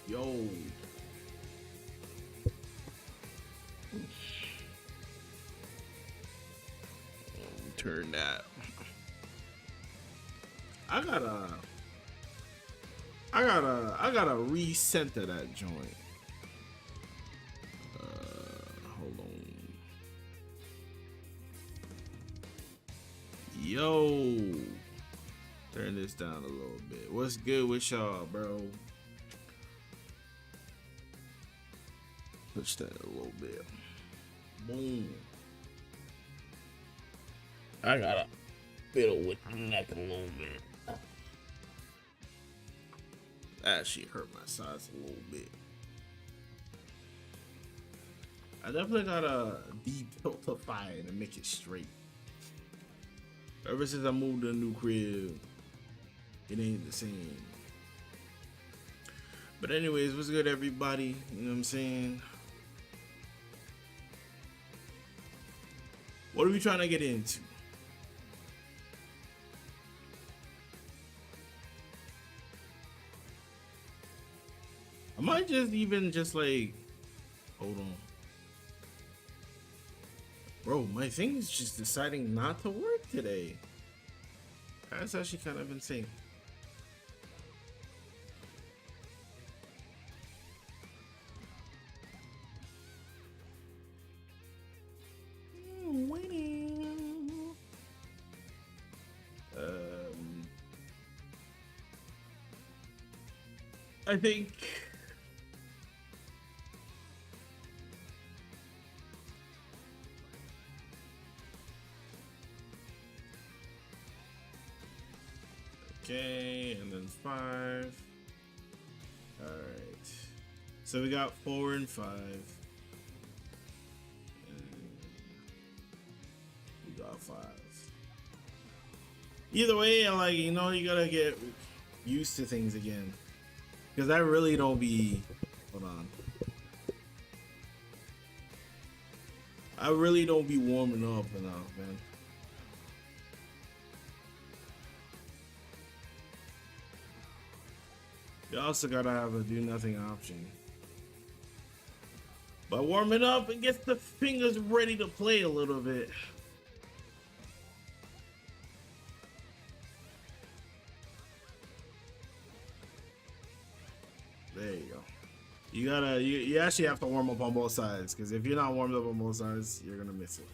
Yo. Turn that. I gotta I gotta recenter that joint. Hold on. Yo. Turn this down a little bit. What's good with y'all, bro? Push that a little bit. Boom. I gotta fiddle with the neck a little bit. That shit hurt my sides a little bit. I definitely gotta de-piltify it and make it straight. Ever since I moved to a new crib, it ain't the same. But anyways, what's good, everybody? You know what I'm saying? What are we trying to get into? I might just even just like, hold on. Bro, my thing is just deciding not to work today. That's actually kind of insane. Waiting. I think okay, and then 5. All right. So we got 4 and 5. And we got 5. Either way, like, you know, you gotta get used to things again. Because I really don't be. Hold on. I really don't be warming up enough, man. You also gotta have a do nothing option. But warming up and gets the fingers ready to play a little bit. There you go. You actually have to warm up on both sides, because if you're not warmed up on both sides, you're gonna miss it.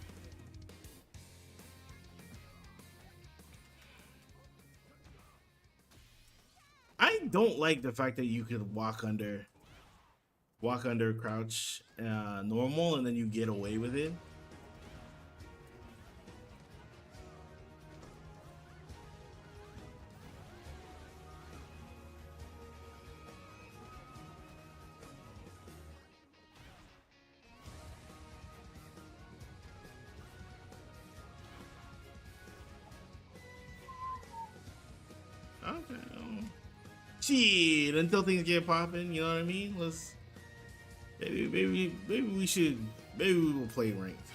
I don't like the fact that you could walk under crouch normal and then you get away with it. Okay. Shit, until things get popping, you know what I mean? Let's maybe we will play ranked.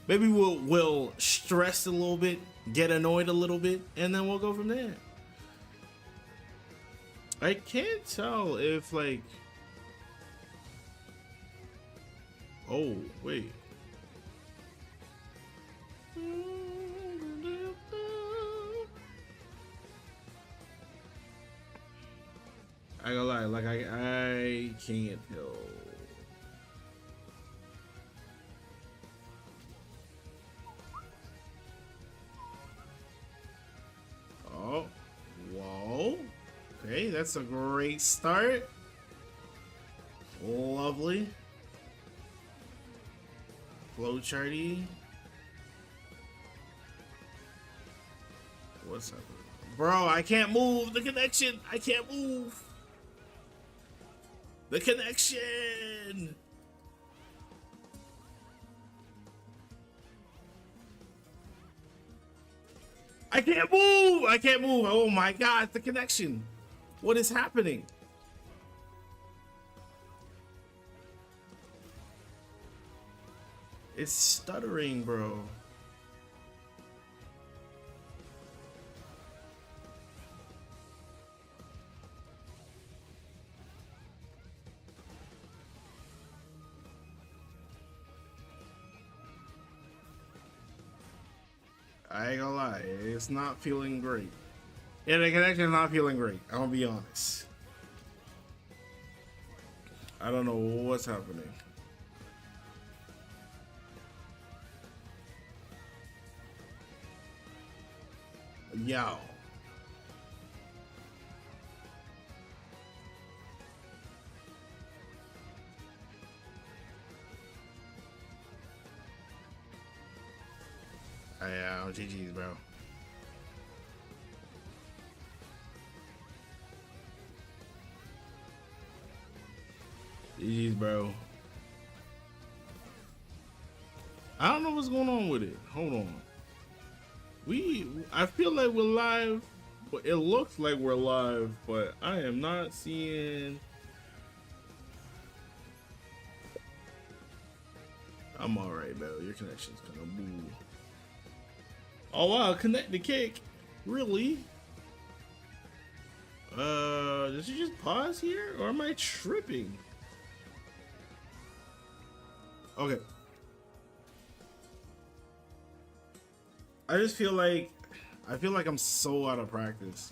Maybe we'll stress a little bit, get annoyed a little bit, and then we'll go from there. I can't tell if like. Oh wait. I gotta lie, like I can't tell. Oh, whoa. Okay, that's a great start. Lovely. Flowcharty. What's up? Bro, I can't move the connection. I can't move. The connection. I can't move. I can't move. Oh my god, the connection. What is happening? It's stuttering, bro. I ain't gonna lie, it's not feeling great. Yeah, the connection is not feeling great. I'm gonna be honest. I don't know what's happening. Yo. Yeah, GG's, bro. GG's, bro. I don't know what's going on with it. Hold on. I feel like we're live. It looks like we're live, but I am not seeing. I'm alright, bro. Your connection's kind of boo. Oh wow, connect the kick. Really? Does it just pause here, or am I tripping? Okay. I just feel like I'm so out of practice.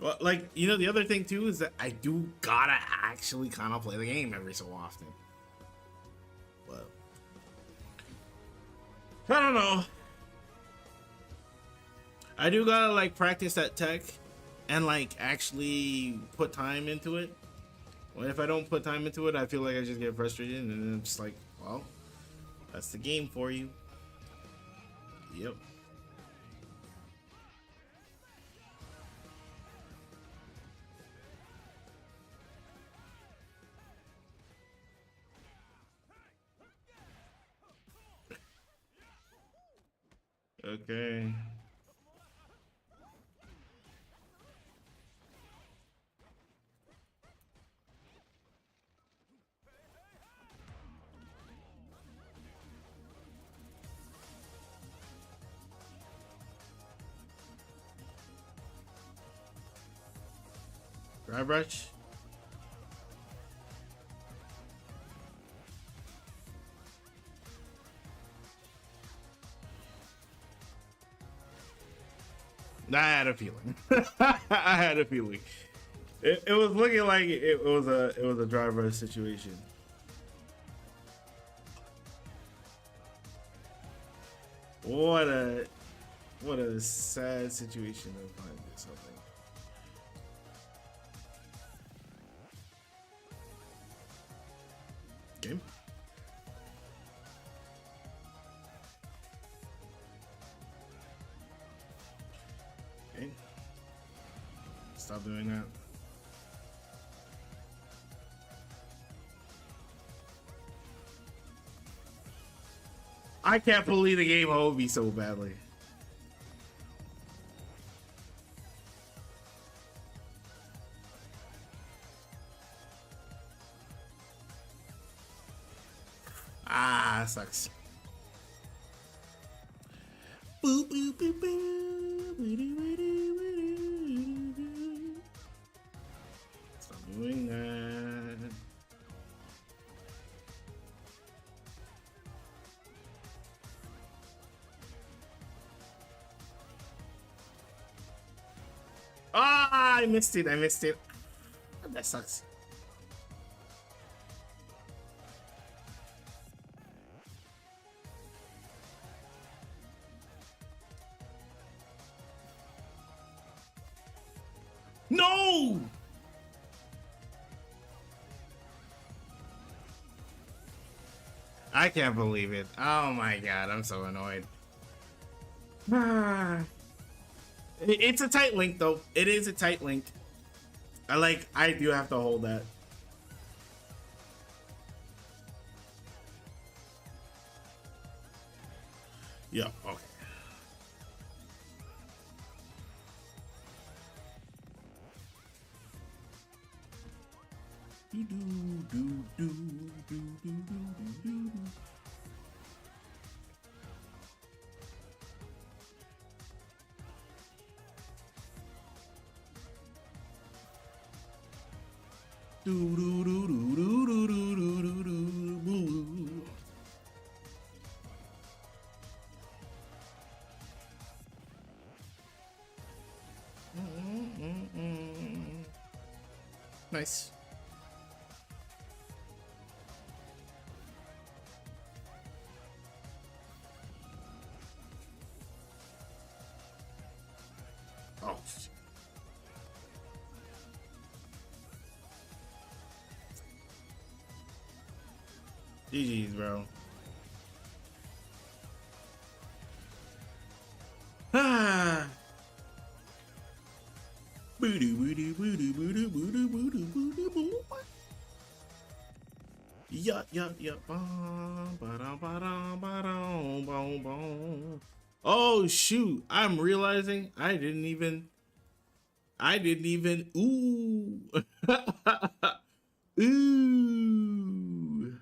Well, like, you know, the other thing too is that I do gotta actually kind of play the game every so often. But I don't know. I do gotta like practice that tech and like actually put time into it. Well, if I don't put time into it, I feel like I just get frustrated, and then I'm just like, well, that's the game for you. Yep. Okay. Dry brush. I had a feeling. I had a feeling. It was looking like it was a dry brush situation. What a sad situation to find this. I think. Game. Okay. Stop doing that. I can't believe the game hold me so badly. Ah, that sucks. Boop, boop, boop, boop. Stop doing that. Ah, I missed it. I missed it. That sucks. No! I can't believe it. Oh my god, I'm so annoyed. It's a tight link though. It is a tight link. I do have to hold that. Yeah, okay. nice. Oh. GG's, bro. Ah. Boo-doo, boo-doo, boo-doo, boo-doo, boo-doo, boo-doo, boo-doo, boo. Yeah, yeah, yeah. Oh shoot! I'm realizing I didn't even. Ooh. Ooh.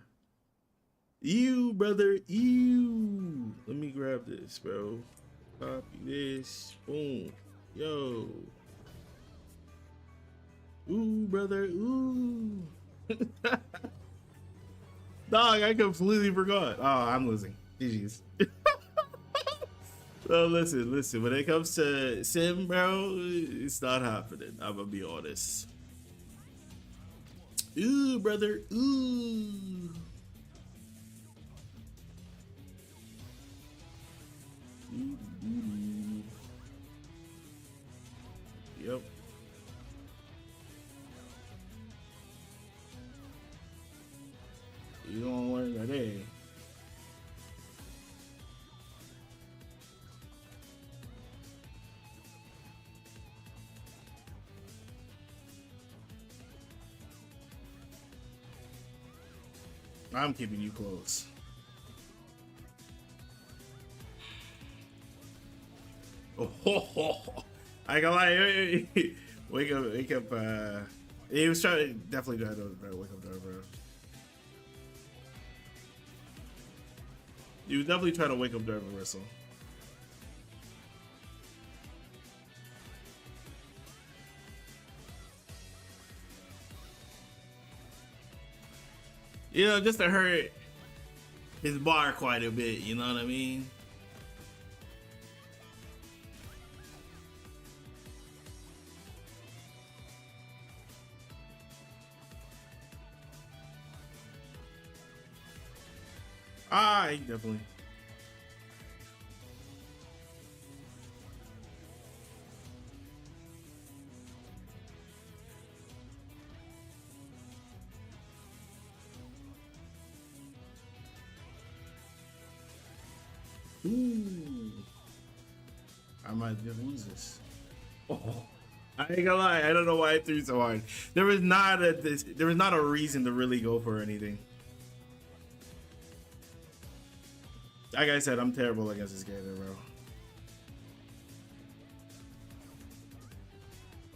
You, brother. You. Let me grab this, bro. Copy this. Boom. Yo. Ooh, brother. Ooh. Dog, I completely forgot. Oh, I'm losing. GG's. Well, listen. When it comes to Sim, bro, it's not happening. I'm gonna be honest. Ooh, brother. Ooh. Yep. You don't learn that, eh? I'm keeping you close. Oh, I gotta lie. Wake up. He was trying to definitely try to wake up there, bro. He was definitely trying to wake up there, Russell. You know, just to hurt his bar quite a bit. You know what I mean? Ah, he definitely. Ooh. I might just lose this. Oh. I ain't gonna lie, I don't know why I threw so hard. There was not a reason to really go for anything. Like I said, I'm terrible against this game, bro.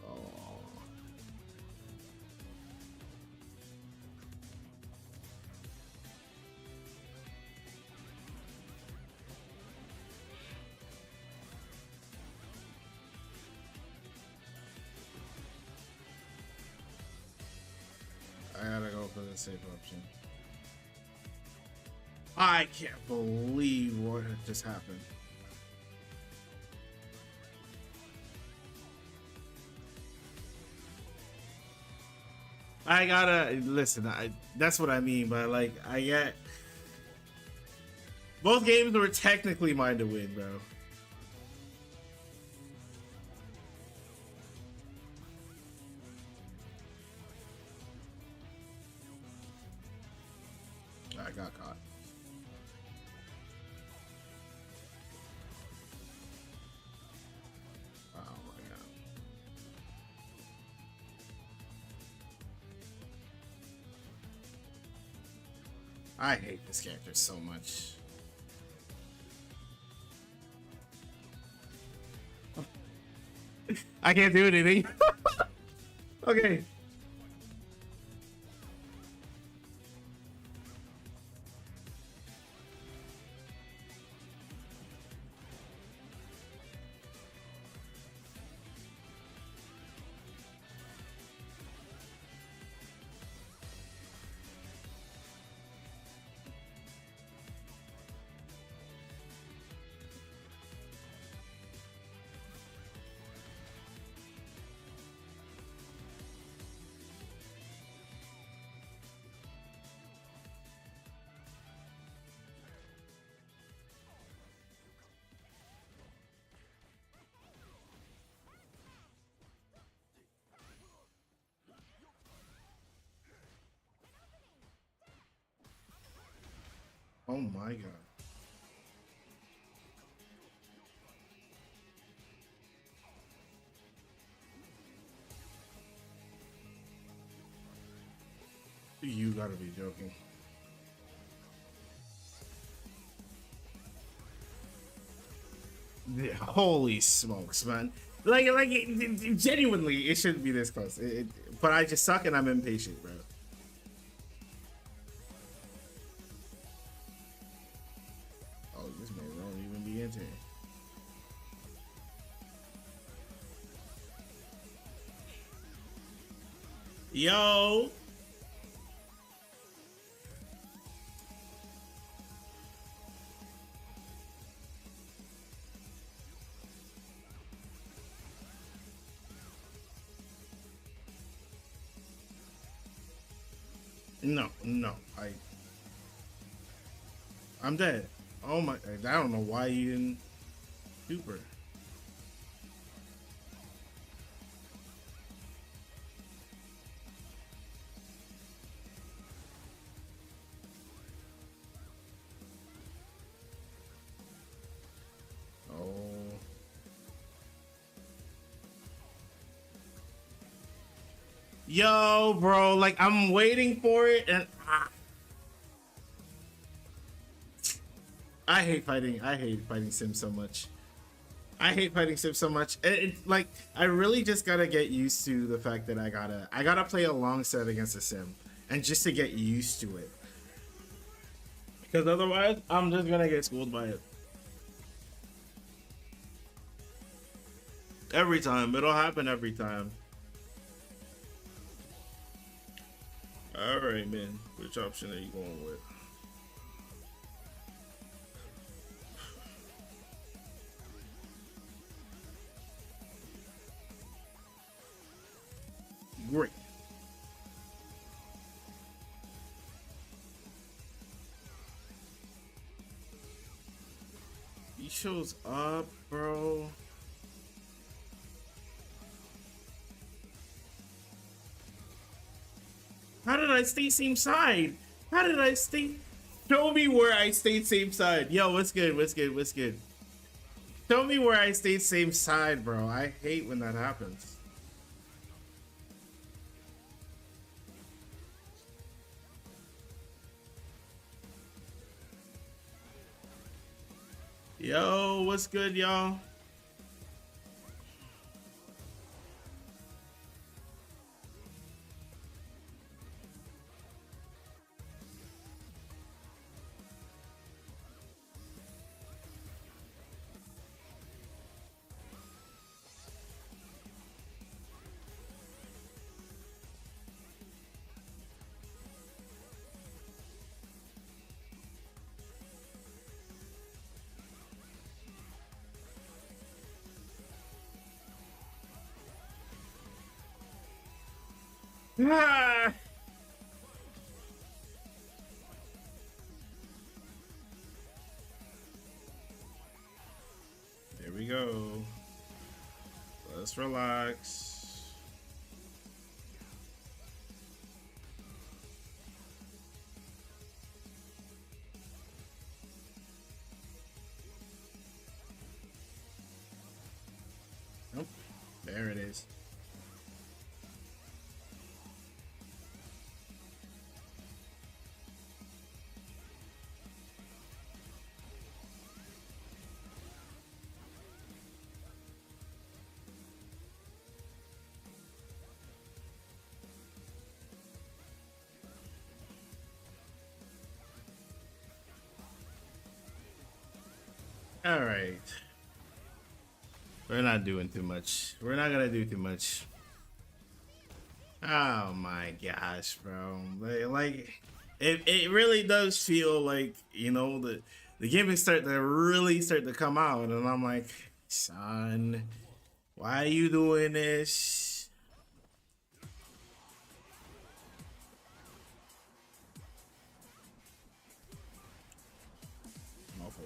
Oh. I gotta go for the safe option. I can't believe what just happened. I gotta listen. That's what I mean by like I get. Both games were technically mine to win, bro. I got caught. Oh my god. I hate this character so much. I can't do anything. Okay. Oh my god. You gotta be joking. Yeah, holy smokes, man. Genuinely, it shouldn't be this close. But I just suck and I'm impatient, bro. Oh, this man won't even be entering. Yo! No, no, I'm dead. Oh my, I don't know why you didn't super. Oh. Yo, bro, like I'm waiting for it and I hate fighting Sims so much. I hate fighting Sims so much. Like I really just gotta get used to the fact that I gotta play a long set against a Sim, and just to get used to it. Because otherwise, I'm just gonna get schooled by it every time. It'll happen every time. All right, man. Which option are you going with? Great. He shows up, bro. How did I stay same side? How did I stay? Show me where I stayed same side. Yo, what's good? What's good? What's good? Show me where I stayed same side, bro. I hate when that happens. Yo, what's good, y'all? Ah! There we go. Let's relax. Nope. There it is. All right. We're not doing too much. We're not gonna do too much. Oh my gosh, bro. Like it really does feel like, the gimmicks start to really start to come out, and I'm like, son, why are you doing this? Awful.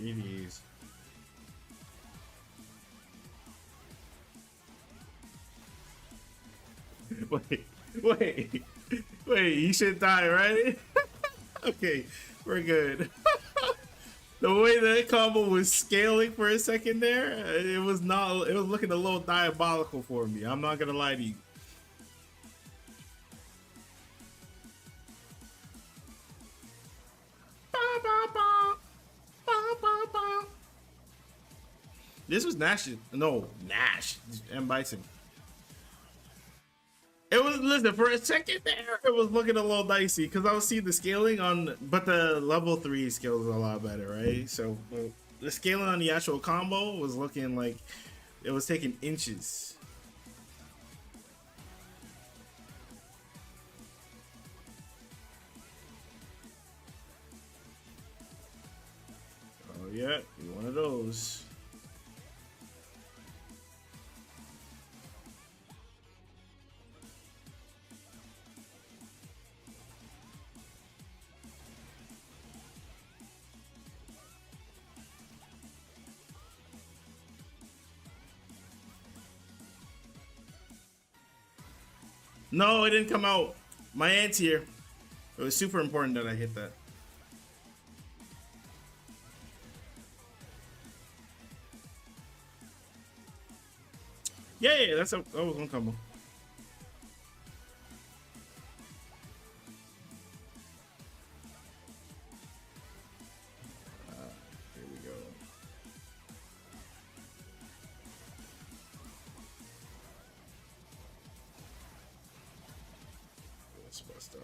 GG's. Wait, wait, you should die, right? Okay, we're good. The way that combo was scaling for a second there, it was looking a little diabolical for me. I'm not gonna lie to you. This was Nash. No, Nash. M. Bison. It was, listen, for a second there, it was looking a little dicey because I was seeing the scaling on, but the level 3 scale is a lot better, right? So the scaling on the actual combo was looking like it was taking inches. Oh yeah, you're one of those. No, it didn't come out. My aunt's here. It was super important that I hit that. Yeah, that was one combo. Here we go. That's messed up.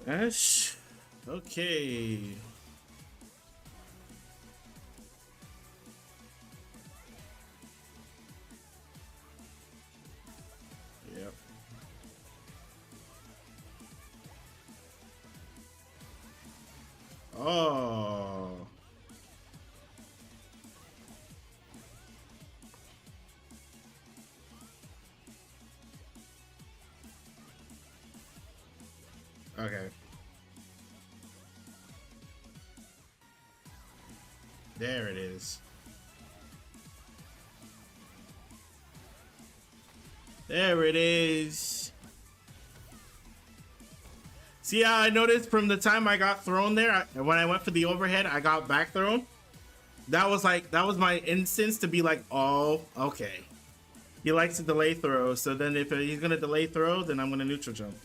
Ash. Okay. Yep. Oh. Okay. There it is. There it is. See how I noticed from the time I got thrown there, when I went for the overhead, I got back thrown. That was my instance to be like, oh, okay. He likes to delay throw, so then if he's gonna delay throw, then I'm gonna neutral jump.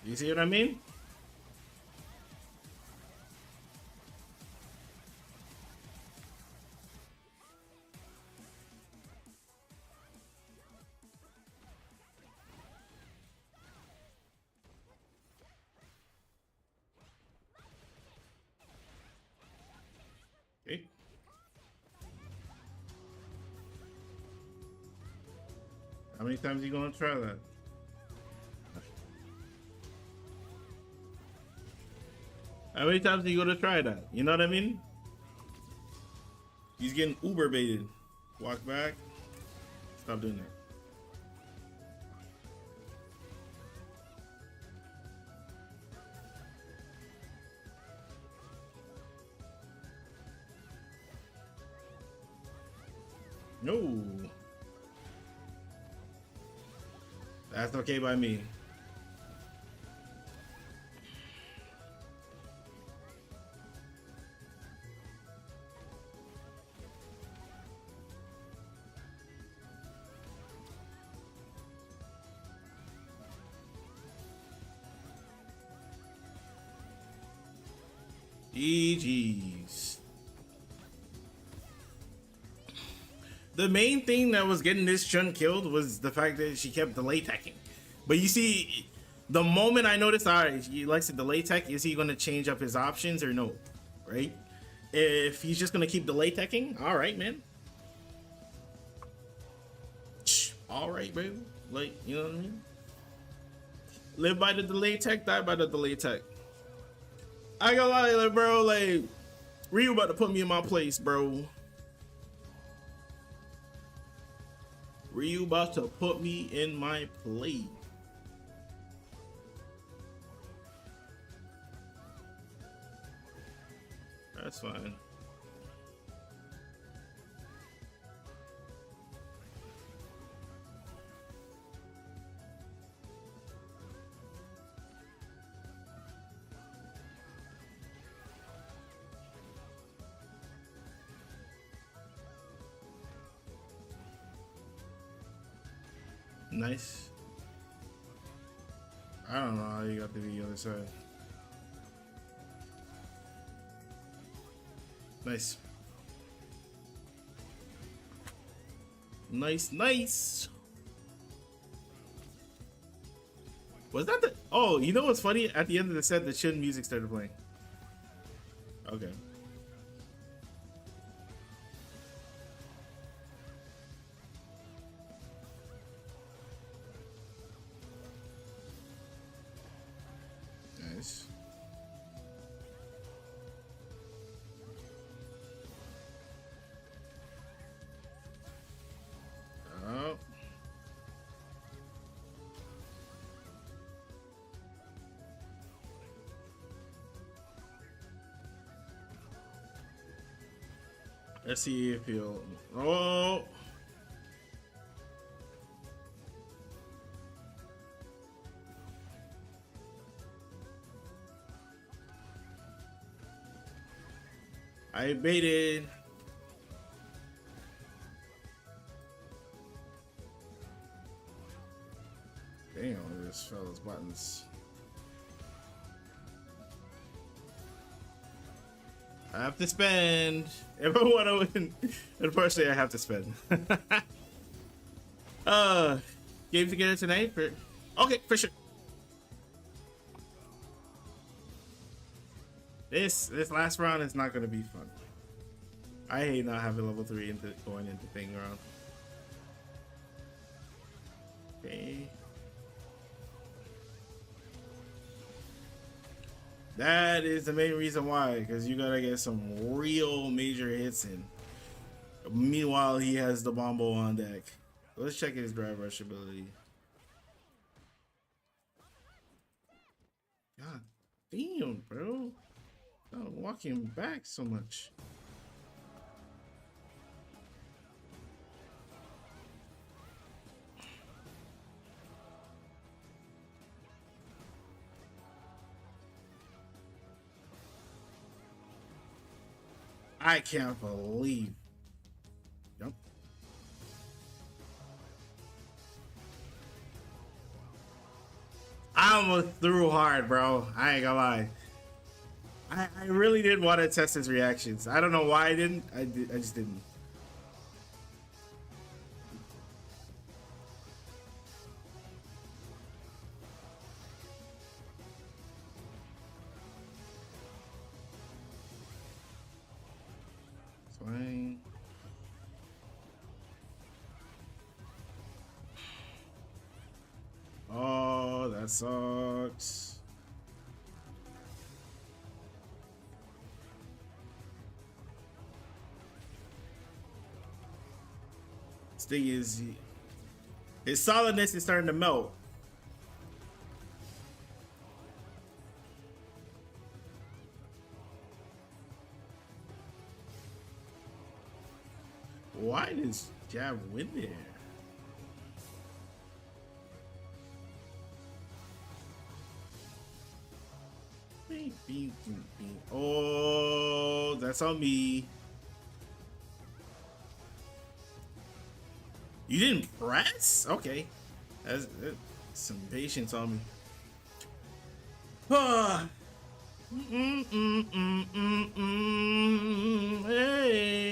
You see what I mean? Okay. How many times are you gonna try that? How many times are you gonna try that? You know what I mean? He's getting uber baited. Walk back. Stop doing that. No. That's okay by me. GG's. The main thing that was getting this Chun killed was the fact that she kept delay teching. But you see, the moment I noticed, alright, he likes to delay tech, is he going to change up his options or no? Right? If he's just going to keep delay teching, alright, man. Alright, bro. Like, you know what I mean? Live by the delay tech, die by the delay tech. I ain't gonna lie, like, bro, like, Ryu about to put me in my place, bro. Ryu about to put me in my place. That's fine. Nice. I don't know how you got to the other side. Nice. Nice, nice. Was that the... Oh, you know what's funny? At the end of the set, the Shin music started playing. Okay. Nice. Oh. Let's see if he'll... Oh! I baited. Damn, this fella's buttons. I have to spend. If I want to win, unfortunately, I have to spend. Game together tonight for. Okay, for sure. This last round is not gonna be fun. I hate not having level 3 into going into thing round. Okay. That is the main reason why, because you gotta get some real major hits in. Meanwhile, he has the Bombo on deck. Let's check his drive rush ability. God damn, bro. Stop walking back so much. I can't believe. Yep. I almost threw hard, bro. I ain't gonna lie. I really didn't want to test his reactions. I don't know why I didn't. I just didn't. It's fine. Oh, that sucks. This thing is, his solidness is starting to melt. Why does Jab win there? Oh, that's on me. You didn't press? Okay. That's some patience on me. Ah. Hey.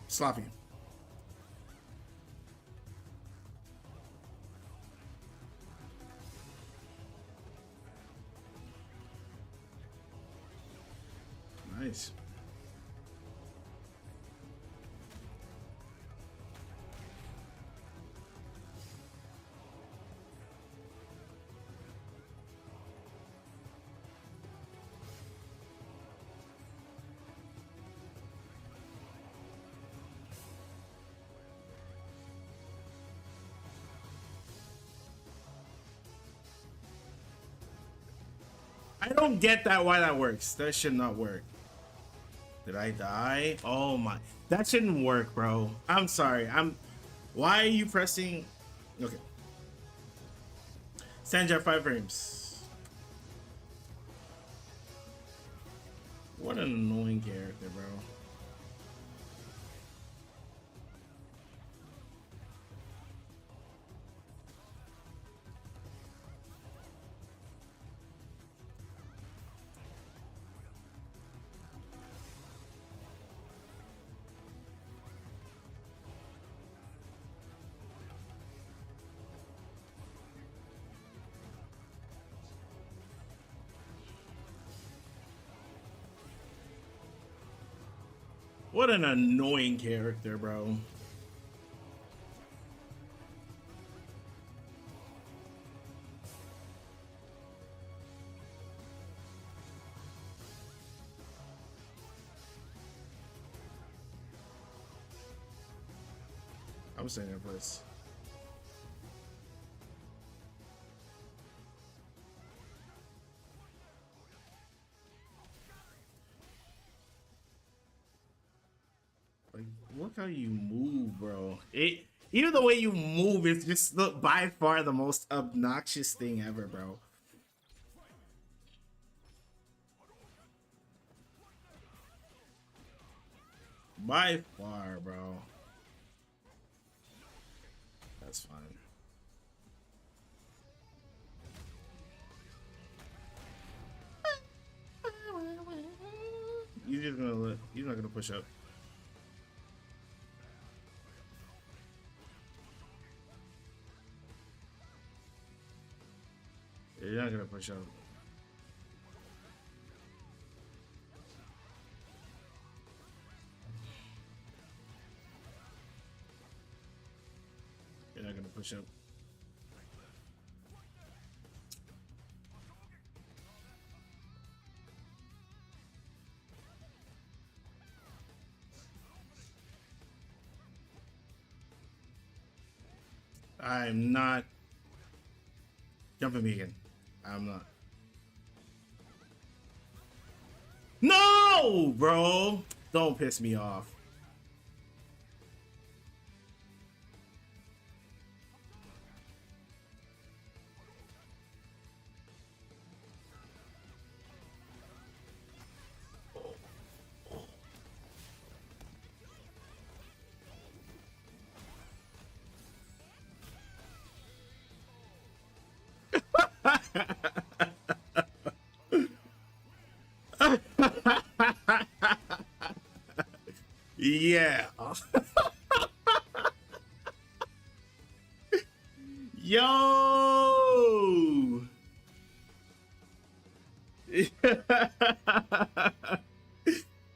Sloppy. Nice. I don't get that why that works. That should not work. Did I die? Oh my. That shouldn't work, bro. I'm sorry. Why are you pressing? Okay. Sanjar 5 frames. What an annoying character, bro. What an annoying character, bro. I'm saying it first. Like, look how you move, bro. Even the way you move is just by far the most obnoxious thing ever, bro. By far, bro. That's fine. You're not gonna push up. You're not gonna push up. You're not gonna push up. I'm not. Jumping me again. I'm not. No, bro. Don't piss me off. Yeah. Yo.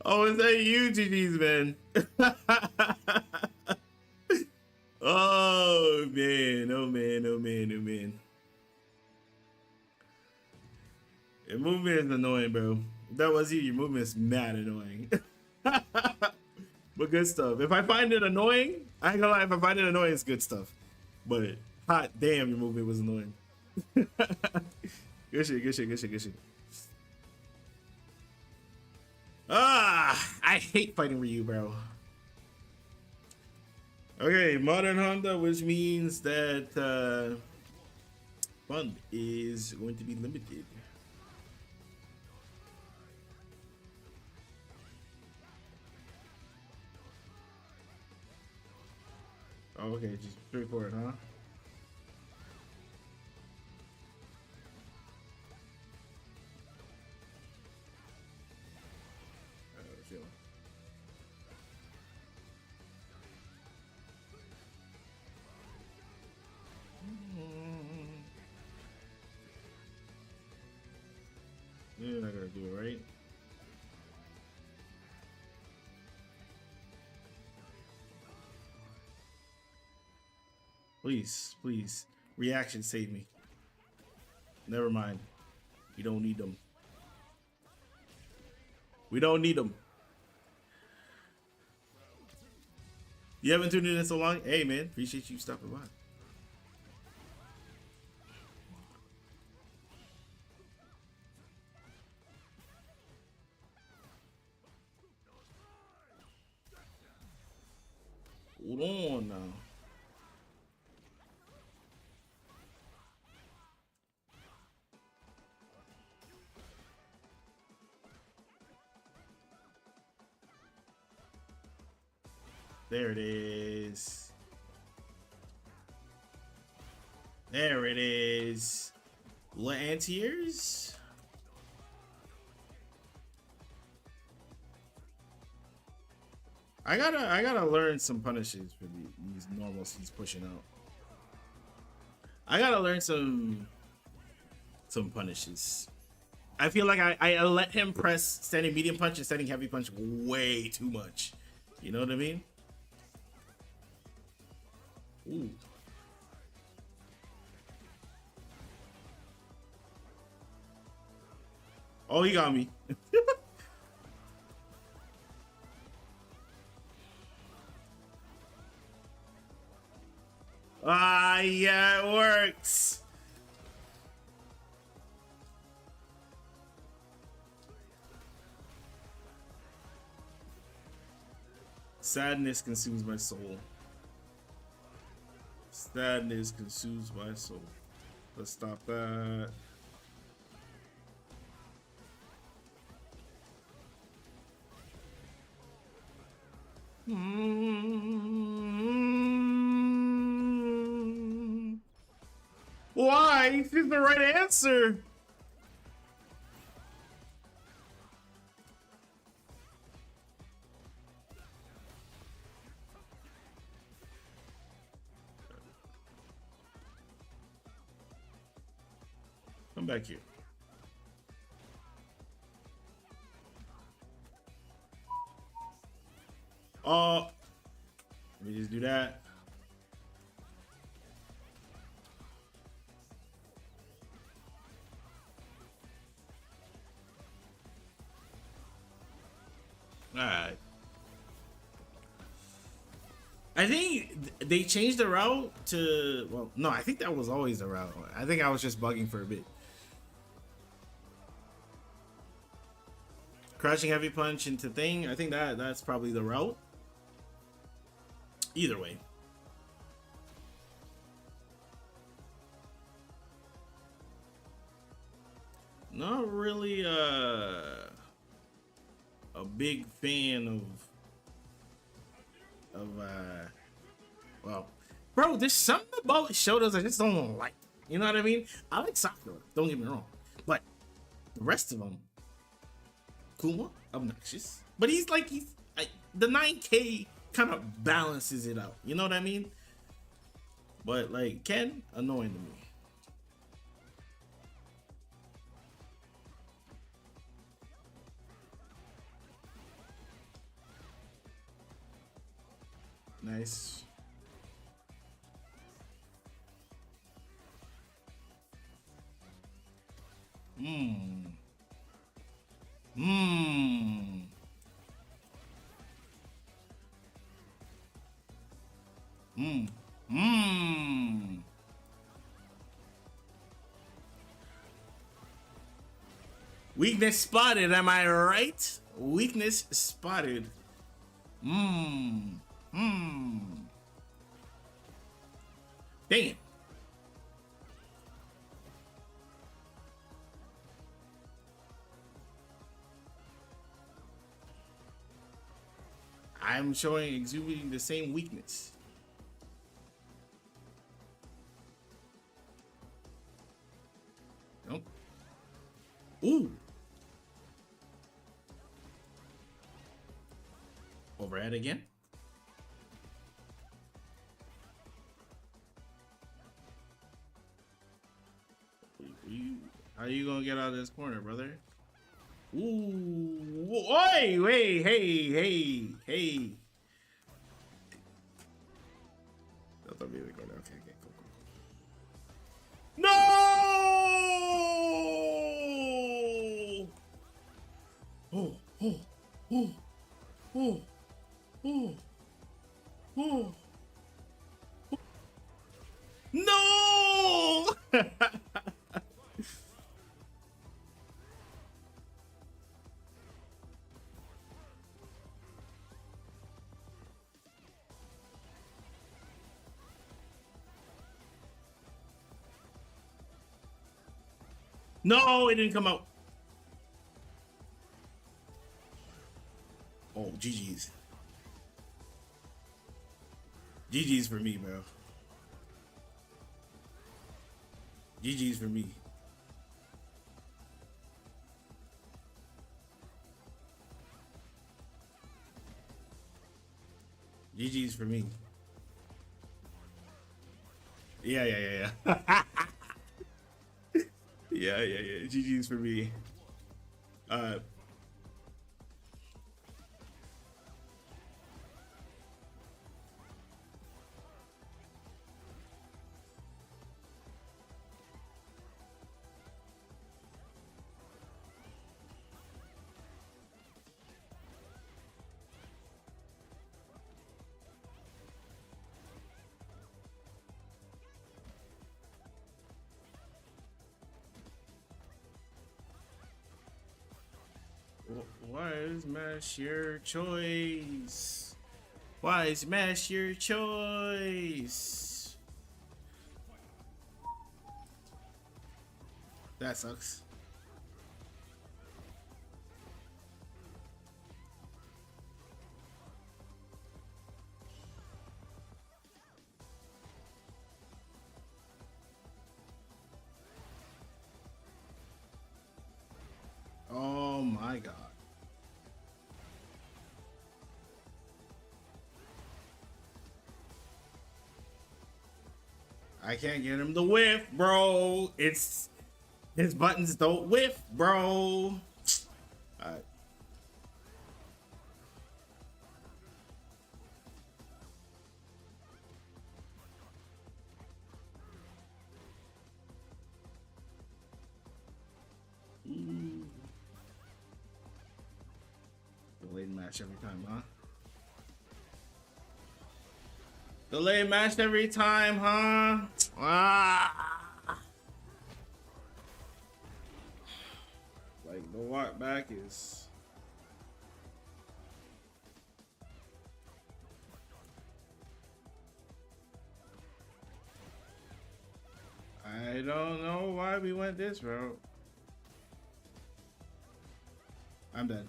Oh, is that you, GG's, man? Oh man, oh man, oh man, oh man. Your movement is annoying, bro. If that was you, your movement is mad annoying. But good stuff. If I find it annoying, I ain't gonna lie, if I find it annoying, it's good stuff. But hot damn, your movement was annoying. Good shit, good shit, good shit, good shit. Ah, I hate fighting Ryu, bro. Okay, Modern Honda, which means that fund is going to be limited. Oh, okay, just straightforward, huh? You're not gonna do it, right? Please, please. Reaction, save me. Never mind. We don't need them. We don't need them. You haven't tuned in so long? Hey, man. Appreciate you stopping by. on now. There it is. There it is. Lantiers. I gotta learn some punishes for these normals he's pushing out. I gotta learn some punishes. I feel like I let him press standing medium punch and standing heavy punch way too much. You know what I mean? Ooh. Oh, he got me. Ah, yeah, it works. Sadness consumes my soul. Sadness consumes my soul. Let's stop that. Why? This is the right answer. Come back here. Let me just do that. Alright. I think they changed the route to, well, no, I think that was always the route. I think I was just bugging for a bit. Crouching heavy punch into thing. I think that's probably the route. Either way. Not really a big fan well, bro, there's something about Shotos I just don't like. You know what I mean? I like Sakura, don't get me wrong. But the rest of them, Kuma, obnoxious. But he's the 9K kind of balances it out. You know what I mean? But like Ken, annoying to me. Nice. Mmm. Mmm. Mmm. Mmm. Weakness spotted, am I right? Weakness spotted. Mmm. Mmm. Dang it. I'm showing exhibiting the same weakness. Nope. Ooh. Overhead again. How you gonna get out of this corner, brother? Ooh. Oi, wait, hey. I thought we were going down. Okay, cool. No! Oh. No! No, it didn't come out. Oh, GG's. GG's for me, bro. GG's for me. GG's for me. Yeah. Yeah. GG's for me. Uh, why is Mash your choice? Why is Mash your choice? That sucks. Oh my god. I can't get him to whiff, bro. It's his buttons don't whiff, bro. Alright. Delayed match every time, huh? Delayed match every time, huh? Ah. Like the walk back is. I don't know why we went this route. I'm dead.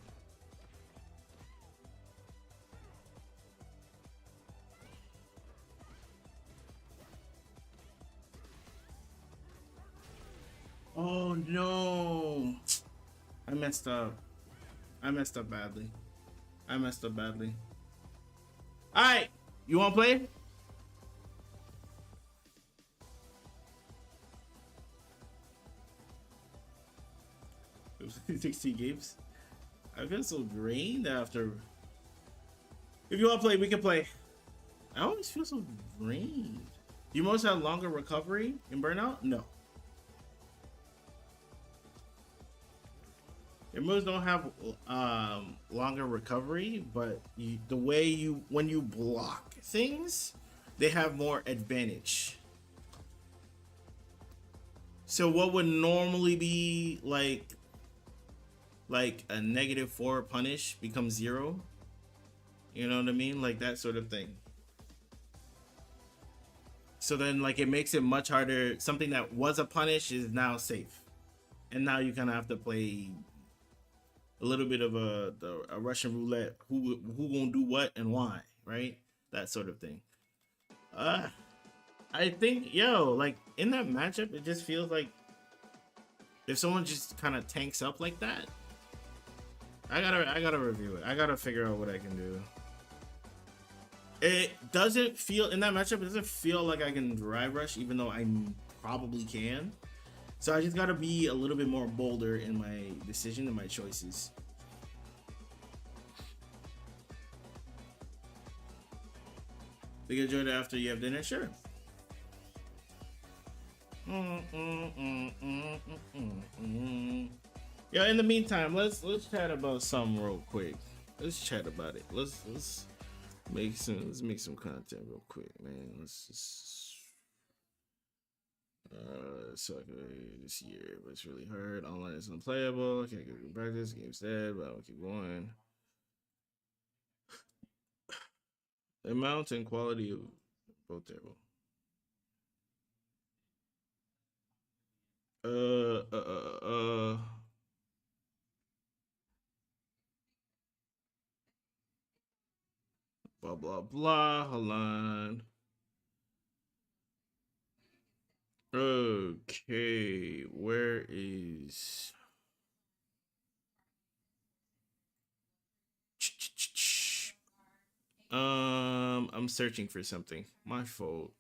Oh no. I messed up. I messed up badly. I messed up badly. Alright. You wanna play? 16 games. I feel so drained after. If you want to play, we can play. I always feel so drained. You most have longer recovery in Burnout? No. Your moves don't have longer recovery, but the way when you block things, they have more advantage. So what would normally be like a -4 punish becomes 0? You know what I mean? Like that sort of thing. So then like it makes it much harder. Something that was a punish is now safe. And now you kind of have to play a little bit of a Russian roulette. Who gonna do what and why, right? That sort of thing. I think like in that matchup, it just feels like if someone just kind of tanks up like that, I gotta review it. I gotta figure out what I can do. It doesn't feel in that matchup. It doesn't feel like I can drive rush, even though I probably can. So I just gotta be a little bit more bolder in my decision and my choices. We can enjoy it after you have dinner, sure. Yeah. In the meantime, let's chat about something real quick. Let's chat about it. Let's make some content real quick, man. Let's just this year, but it's really hard. Online is unplayable. I can't get good practice. Game's dead, but I'll keep going. The amount and quality of both terrible. Uh, uh, uh, uh, blah blah blah. Hold on. Okay, where is? I'm searching for something. My fault.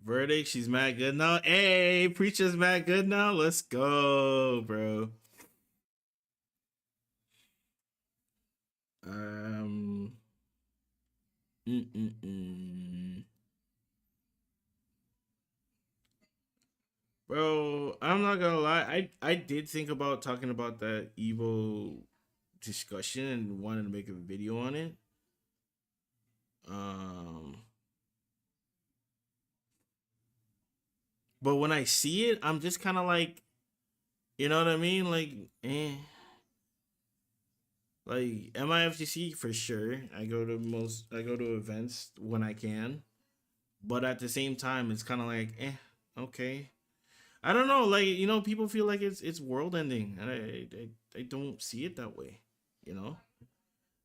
Verdict. She's mad good now. Hey, preacher's mad good now. Let's go, bro. Um. Mm-mm-mm. Bro, I'm not gonna lie. I did think about talking about that Evo discussion and wanted to make a video on it. Um, but when I see it, I'm just kind of like, you know what I mean? Like, eh. Like MIFGC for sure. I go to events when I can, but at the same time, it's kind of like, okay. I don't know. Like, people feel like it's world ending, and I don't see it that way. You know.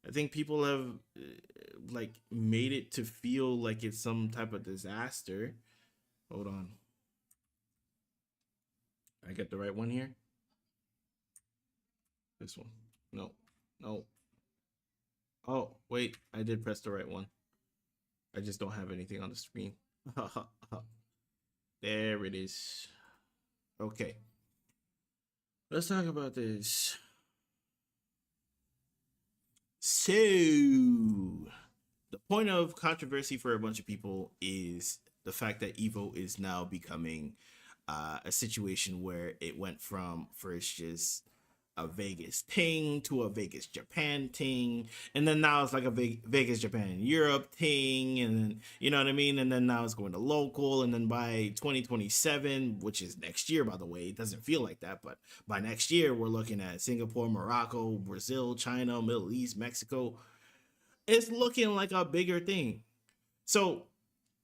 I think people have like made it to feel like it's some type of disaster. Hold on, I get the right one here. This one. No, no. Oh wait, I did press the right one. I just don't have anything on the screen. There it is. Okay, let's talk about this. So, the point of controversy for a bunch of people is the fact that Evo is now becoming a situation where it went from first just a Vegas thing to a Vegas Japan thing, and then now it's like a Vegas Japan Europe thing, and then you know what I mean, and then now it's going to local, and then by 2027, which is next year, by the way, it doesn't feel like that, but by next year we're looking at Singapore, Morocco, Brazil, China, Middle East, Mexico. It's looking like a bigger thing. So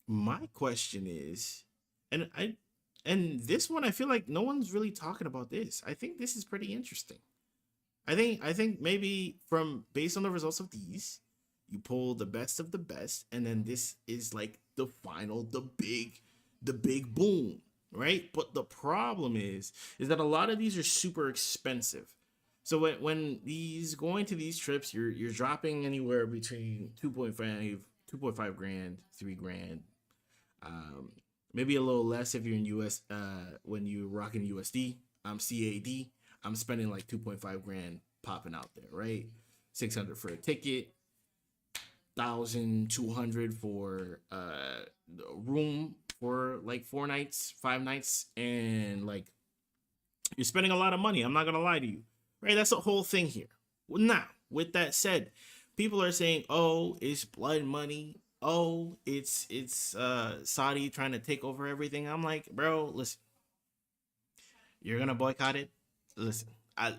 my question is, and this one I feel like no one's really talking about this. I think this is pretty interesting. I think maybe from based on the results of these, you pull the best of the best, and then this is like the final, the big boom, right? But the problem is that a lot of these are super expensive. So when these going to these trips, you're dropping anywhere between 2.5 grand, 3 grand, um, maybe a little less if you're in US. When you're rocking USD, I'm CAD. I'm spending like 2.5 grand popping out there, right? 600 for a ticket, 1,200 for room for like 4 nights, 5 nights, and like you're spending a lot of money. I'm not gonna lie to you, right? That's the whole thing here. Now, with that said, people are saying, "Oh, it's blood money. Oh, it's Saudi trying to take over everything." I'm like, bro, listen, you're gonna boycott it. Listen, I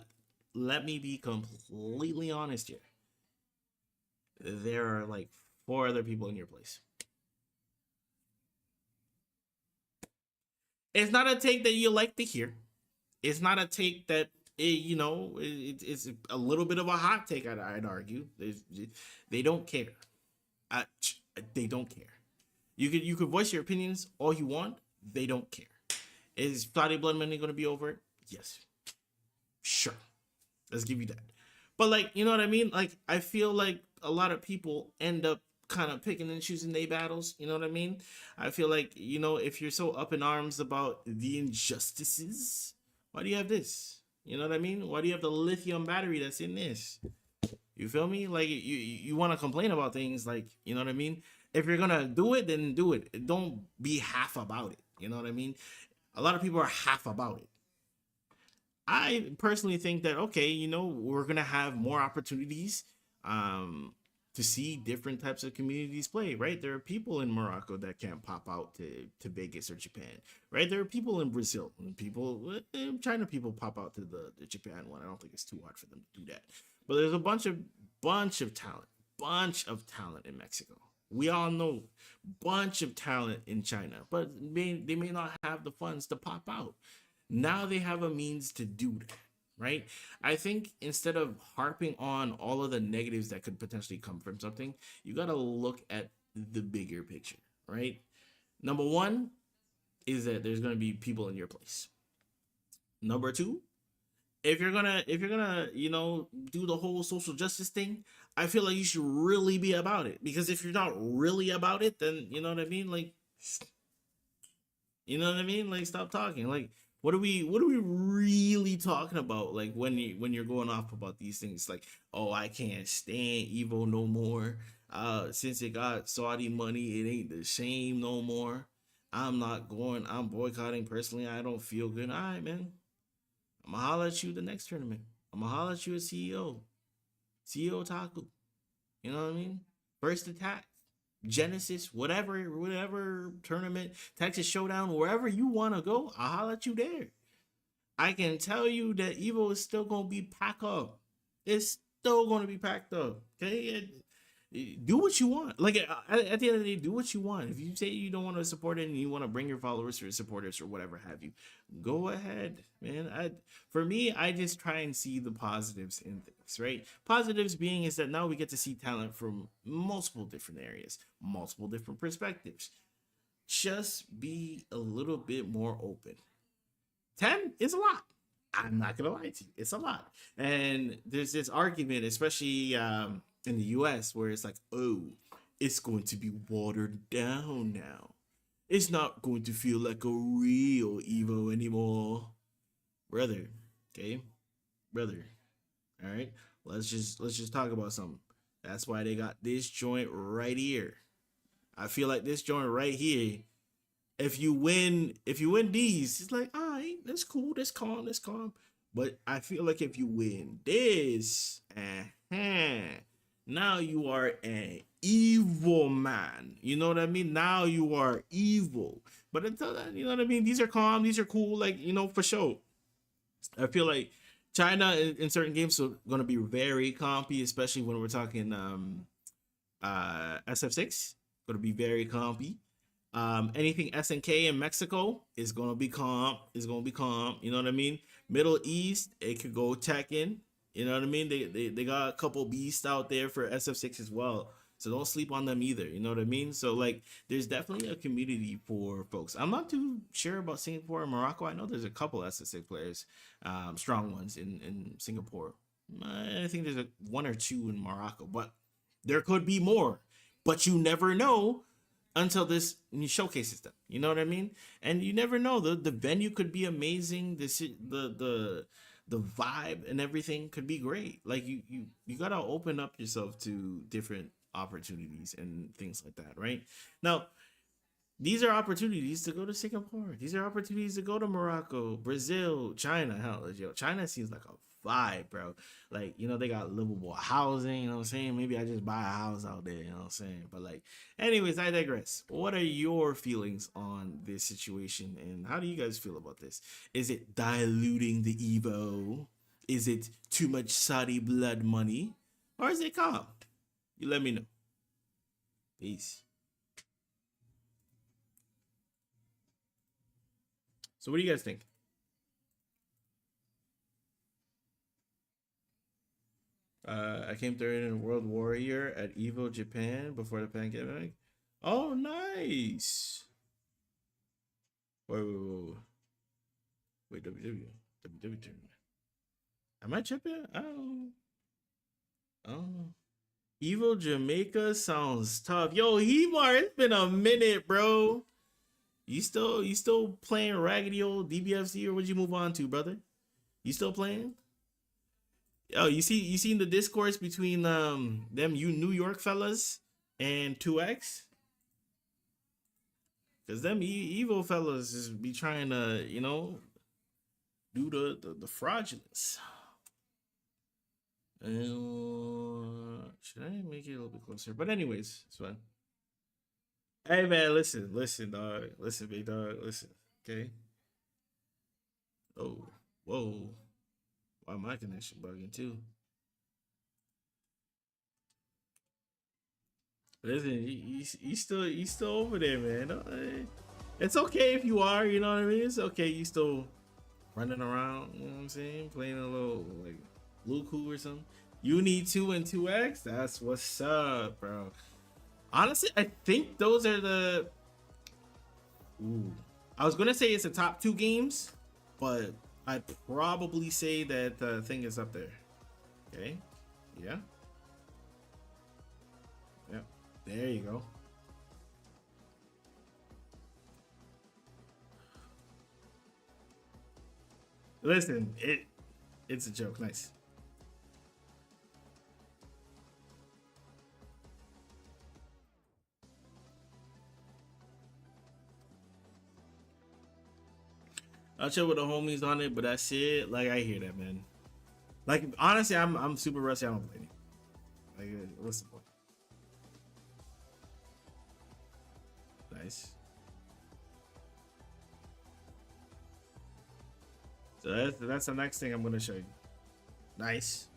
let me be completely honest here. There are like four other people in your place. It's not a take that you like to hear. It's not a take that it's a little bit of a hot take. I'd argue they don't care. I, they don't care. You could voice your opinions all you want. They don't care. Is Friday Blood Money going to be over? Yes, sure. Let's give you that. But like, you know what I mean? Like, I feel like a lot of people end up kind of picking and choosing their battles. You know what I mean? I feel like, if you're so up in arms about the injustices, why do you have this? You know what I mean? Why do you have the lithium battery that's in this? You feel me? Like you want to complain about things, like, you know what I mean? If you're gonna do it, then do it. Don't be half about it. You know what I mean? A lot of people are half about it. I personally think that, okay, we're gonna have more opportunities um to see different types of communities play, right? There are people in Morocco that can't pop out to Vegas or Japan, right? There are people in Brazil and China people pop out to the Japan one. I don't think it's too hard for them to do that. But there's a bunch of talent in Mexico. We all know bunch of talent in China, but they may not have the funds to pop out. Now they have a means to do that, right? I think instead of harping on all of the negatives that could potentially come from something, you got to look at the bigger picture, right? Number one is that there's going to be people in your place. Number two, if you're gonna do the whole social justice thing, I feel like you should really be about it, because if you're not really about it, then you know what I mean, like, like, stop talking. Like, what are we really talking about, like, when you're going off about these things, like, oh, I can't stand Evo no more, since it got Saudi money, it ain't the same no more. I'm boycotting personally, I don't feel good. All right, man, I'm gonna holler at you the next tournament. I'm gonna holler at you at CEO Taku. You know what I mean? First Attack, Genesis, whatever tournament, Texas Showdown, wherever you wanna go, I'll holler at you there. I can tell you that Evo is still gonna be packed up. It's still gonna be packed up. Okay, do what you want. Like, at the end of the day, do what you want. If you say you don't want to support it and you want to bring your followers or supporters or whatever have you, go ahead, man. For me, I just try and see the positives in things, right? Positives being is that now we get to see talent from multiple different areas, multiple different perspectives. Just be a little bit more open. 10 is a lot. I'm not gonna lie to you, it's a lot. And there's this argument, especially in the US, where it's like, oh, it's going to be watered down now. It's not going to feel like a real Evo anymore. Brother, okay? Brother. Alright? Let's just talk about something. That's why they got this joint right here. I feel like this joint right here, if you win these, it's like, all right, that's cool, that's calm, that's calm. But I feel like if you win this, now you are an evil man. You know what I mean? Now you are evil. But until then, you know what I mean? These are calm, these are cool, like, for sure. I feel like China in certain games are gonna be very compy, especially when we're talking SF6. Gonna be very compy. Anything SNK in Mexico is gonna be calm. Is gonna be calm. You know what I mean? Middle East, it could go Tekken. You know what I mean? They got a couple beasts out there for SF6 as well. So don't sleep on them either. You know what I mean? So, like, there's definitely a community for folks. I'm not too sure about Singapore and Morocco. I know there's a couple SF6 players, strong ones in Singapore. I think there's one or two in Morocco, but there could be more. But you never know until this showcases them. You know what I mean? And you never know. The venue could be amazing. The vibe and everything could be great. Like, you gotta open up yourself to different opportunities and things like that, right? Now, these are opportunities to go to Singapore. These are opportunities to go to Morocco, Brazil, China. Hell, China seems like a vibe, bro. Like, they got livable housing, you know what I'm saying? Maybe I just buy a house out there, you know what I'm saying? But, like, anyways, I digress. What are your feelings on this situation, and how do you guys feel about this? Is it diluting the Evo? Is it too much Saudi blood money? Or is it calm? You let me know. Peace. So what do you guys think? I came third in World Warrior at Evo Japan before the pandemic. Oh, nice. Wait, WW tournament. Am I tripping? I don't. Oh, Evo Jamaica sounds tough. Yo, Hemar, it's been a minute, bro. You still playing raggedy old DBFC, or would you move on to, brother? You still playing? Oh, you seen the discourse between them you New York fellas and 2X? Cause them evil fellas is be trying to, do the fraudulence. Should I make it a little bit closer? But anyways, it's fine. Hey man, listen, dog. Listen, big dog, listen. Okay. Oh, whoa. Why my connection bugging too? Listen, you still over there, man. It's okay if you are. You know what I mean? It's okay. You still running around. You know what I'm saying? Playing a little like Luku or something. You need 2 and 2x. That's what's up, bro. Honestly, I think those are the. Ooh, I was gonna say it's the top 2 games, but I'd probably say that the thing is up there. Okay. Yeah. Yeah. There you go. Listen, it's a joke. Nice. I'll chill with the homies on it, but that's it. Like I hear that, man. Like honestly, I'm super rusty. I don't play any. Like, what's the point? Nice. So that's the next thing I'm gonna show you. Nice.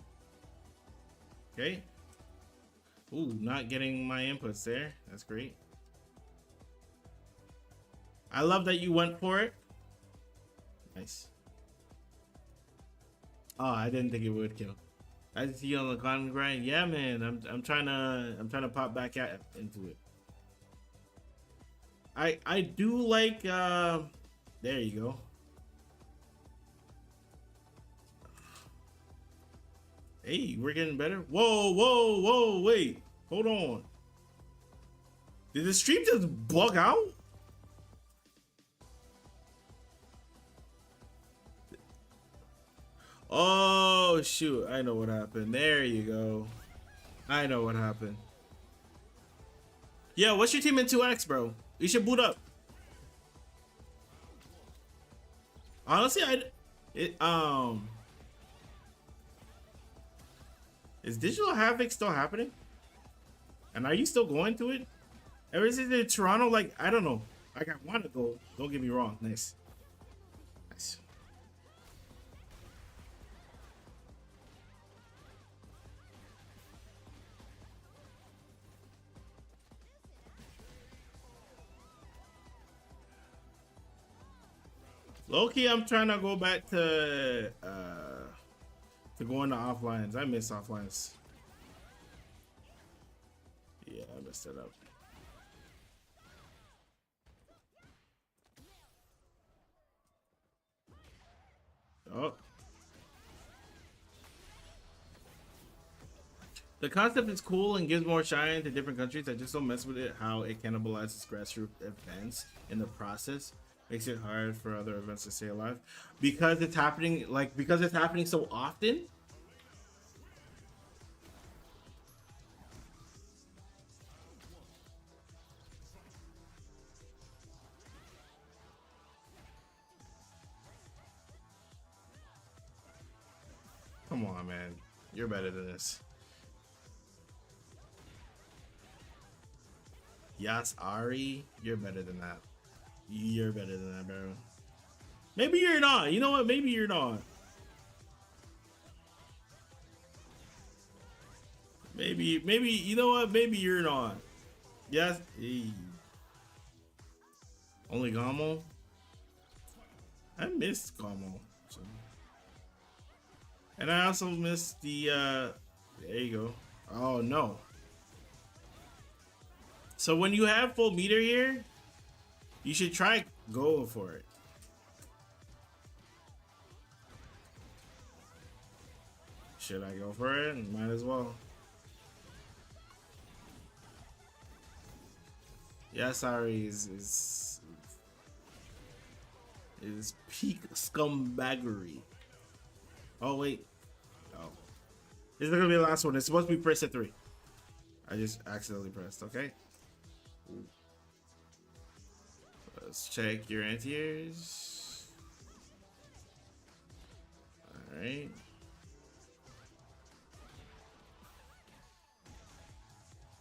Okay. Ooh, not getting my inputs there. That's great. I love that you went for it. Nice. Oh, I didn't think it would kill. I see you on the con grind. Yeah, man. I'm trying to pop back into it. I do like there you go. Hey, we're getting better. Whoa, whoa, whoa, wait. Hold on. Did the stream just bug out? Oh shoot, I know what happened. There you go. I know what happened. Yeah, what's your team in 2x, bro? You should boot up. Honestly, is Digital Havoc still happening? And are you still going to it? Ever since in Toronto, like I don't know. Like I want to go. Don't get me wrong. Nice. Nice. Low-key, I'm trying to go back to going to offlines. I miss offlines. Yeah, I messed it up. Oh. The concept is cool and gives more shine to different countries. I just don't mess with it how it cannibalizes grassroots events in the process. Makes it hard for other events to stay alive. Because it's happening so often. Come on, man. You're better than this. Yas Ari, you're better than that. You're better than that, bro. Maybe you're not. You know what? Maybe you're not. Maybe you know what? Maybe you're not. Yes. Hey. Only Gamo. I missed Gamo. So. And I also missed the there you go. Oh no. So when you have full meter here, you should try go for it. Should I go for it? Might as well. Yeah, sorry, is peak scumbaggery. Oh wait. Oh. This is gonna be the last one. It's supposed to be pressed at 3. I just accidentally pressed, okay? Ooh. Let's check your anti-airs. Alright.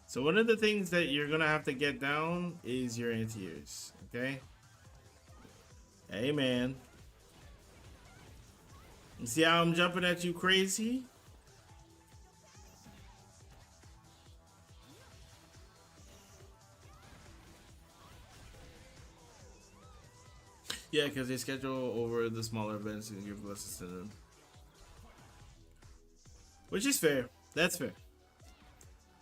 So one of the things that you're gonna have to get down is your anti-airs, okay? Hey man. You see how I'm jumping at you crazy? Yeah, because they schedule over the smaller events and give less to them, which is fair. That's fair.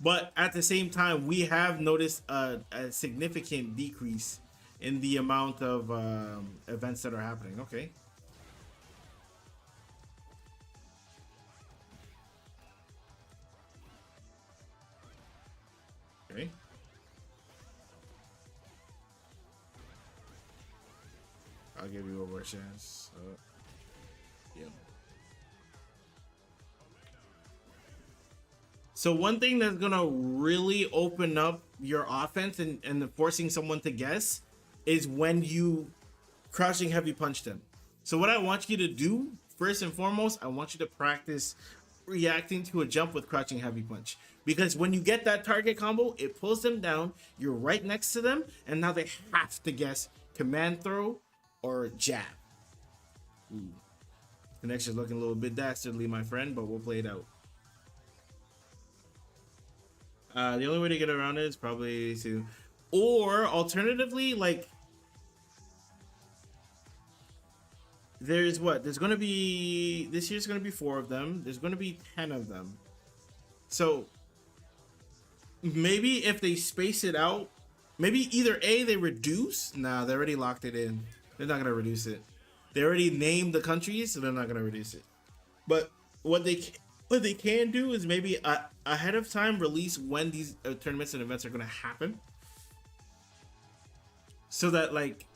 But at the same time, we have noticed a significant decrease in the amount of events that are happening. Okay. Okay. I'll give you one more chance. Yeah. So one thing that's gonna really open up your offense and forcing someone to guess is when you crouching heavy punch them. So what I want you to do first and foremost, I want you to practice reacting to a jump with crouching heavy punch, because when you get that target combo, it pulls them down. You're right next to them, and now they have to guess command throw or jab. Ooh. Connection's looking a little bit dastardly, my friend, but we'll play it out. The only way to get around it is probably to, or alternatively, like, there's what? There's going to be, this year's going to be 4 of them. There's going to be 10 of them. So maybe if they space it out, maybe either A, they reduce. Nah, they already locked it in. They're not going to reduce it. They already named the countries, so they're not going to reduce it. But what they can do is maybe ahead of time release when these tournaments and events are going to happen, so that like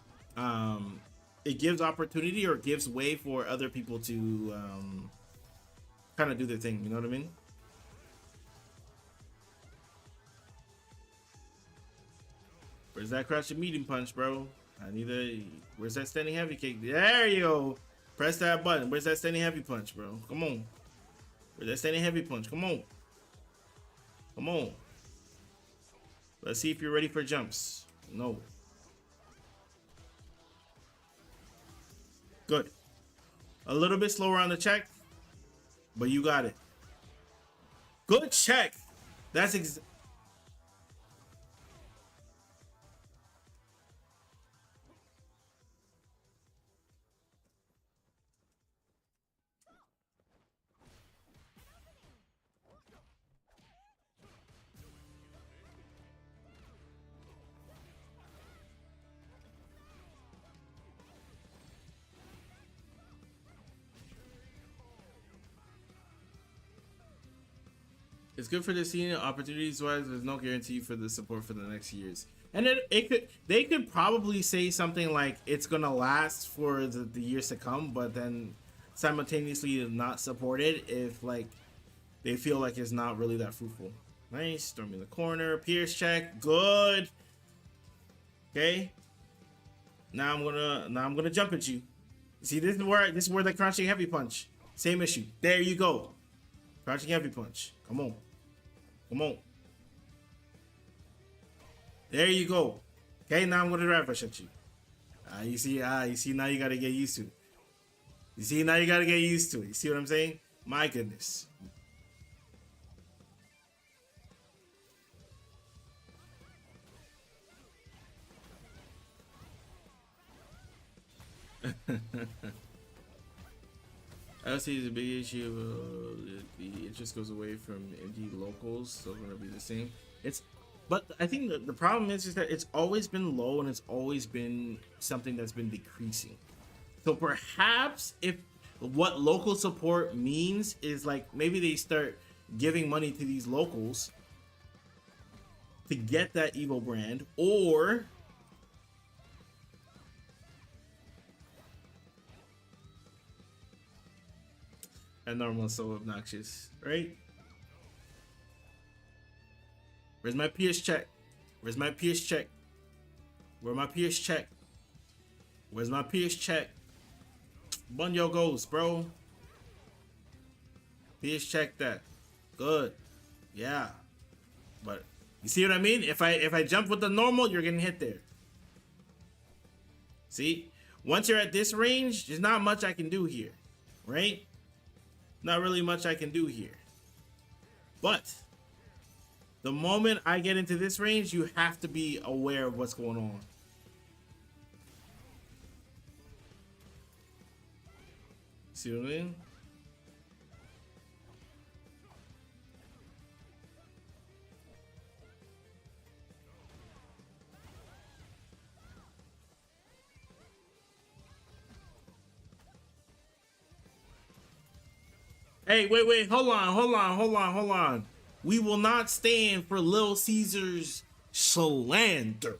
it gives opportunity or gives way for other people to kind of do their thing. You know what I mean? Where's that crouching medium punch, bro? I need a. Where's that standing heavy kick? There you go. Press that button. Where's that standing heavy punch, bro? Come on. Where's that standing heavy punch? Come on. Come on. Let's see if you're ready for jumps. No. Good. A little bit slower on the check, but you got it. Good check. That's It's good for the scene. Opportunities wise, there's no guarantee for the support for the next years. And they could probably say something like it's gonna last for the years to come, but then simultaneously not support it if like they feel like it's not really that fruitful. Nice, storming the corner, Pierce check, good. Okay. Now I'm gonna jump at you. See, this is where the crouching heavy punch. Same issue. There you go. Crouching heavy punch. Come on. Come on. There you go. Okay, now I'm gonna drive rush at you. You see now you gotta get used to it. You see now you gotta get used to it. You see what I'm saying? My goodness. I see it's a big issue. The interest goes away from indie locals, so it's gonna be the same. But I think the problem is that it's always been low and it's always been something that's been decreasing. So perhaps if what local support means is like maybe they start giving money to these locals to get that Evo brand, or that normal is so obnoxious, right? Where's my PS check? Where's my PS check? Where my PS check? Where's my PS check? Bunyo goes, bro. PS check that. Good. Yeah. But you see what I mean? If I jump with the normal, you're getting hit there. See? Once you're at this range, there's not much I can do here. Right? Not really much I can do here. But the moment I get into this range, you have to be aware of what's going on. See what I mean? Hey, wait, hold on. We will not stand for Little Caesar's slander.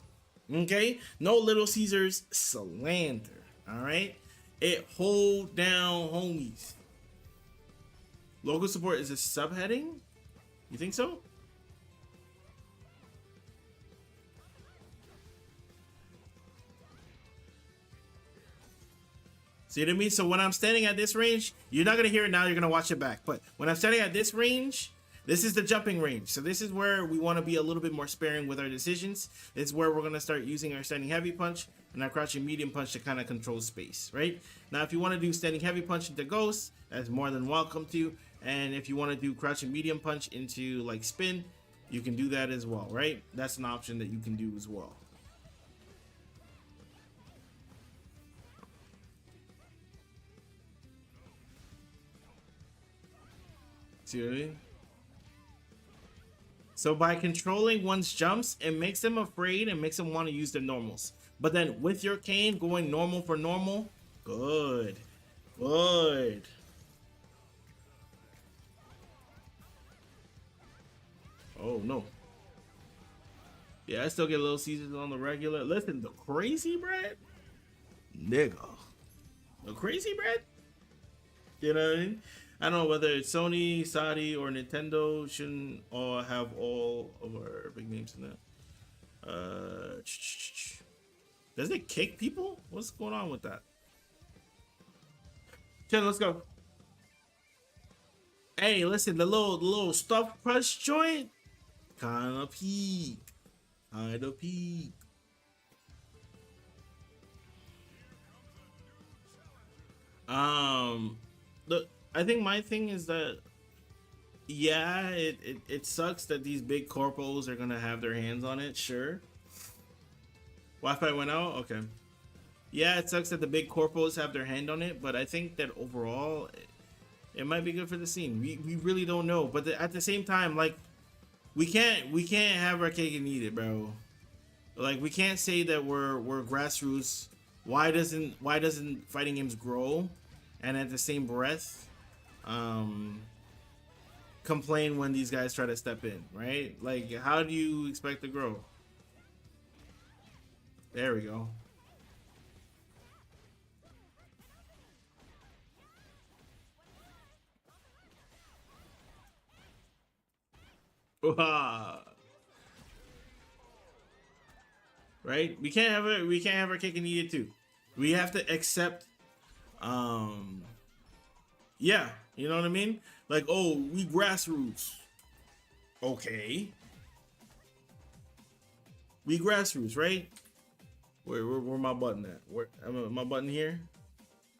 Okay? No Little Caesar's slander. Alright? It hold down, homies. Local support is a subheading? You think so? See what I mean? So when I'm standing at this range, you're not gonna hear it now, you're gonna watch it back. But when I'm standing at this range, this is the jumping range. So this is where we want to be a little bit more sparing with our decisions. This is where we're gonna start using our standing heavy punch and our crouching medium punch to kind of control space, right? Now, if you want to do standing heavy punch into ghost, that's more than welcome to. And if you want to do crouching medium punch into like spin, you can do that as well, right? That's an option that you can do as well. See what I mean? So by controlling one's jumps, it makes them afraid and makes them want to use their normals. But then with your cane going normal for normal, good. Good. Oh no. Yeah, I still get Little Caesars on the regular. Listen, the crazy bread? Nigga. The crazy bread? You know what I mean? I don't know whether it's Sony, Saudi, or Nintendo shouldn't all have all of our big names in that. Does it kick people? What's going on with that? Chen, let's go. Hey, listen, the little stuffed crust joint, kinda peak. Kinda peak. Look, I think my thing is that yeah, it sucks that these big corpos are gonna have their hands on it, sure. Wi-Fi went out? Okay. Yeah, it sucks that the big corpos have their hand on it, but I think that overall it might be good for the scene. We really don't know, but at the same time, like we can't have our cake and eat it, bro. Like we can't say that we're grassroots. Why doesn't fighting games grow, and at the same breath, complain when these guys try to step in, right? Like how do you expect to grow? There we go. Right? We can't have our cake and eat it too. We have to accept yeah, you know what I mean? Like, oh, we grassroots. Okay. We grassroots, right? Where my button at? Where my button here?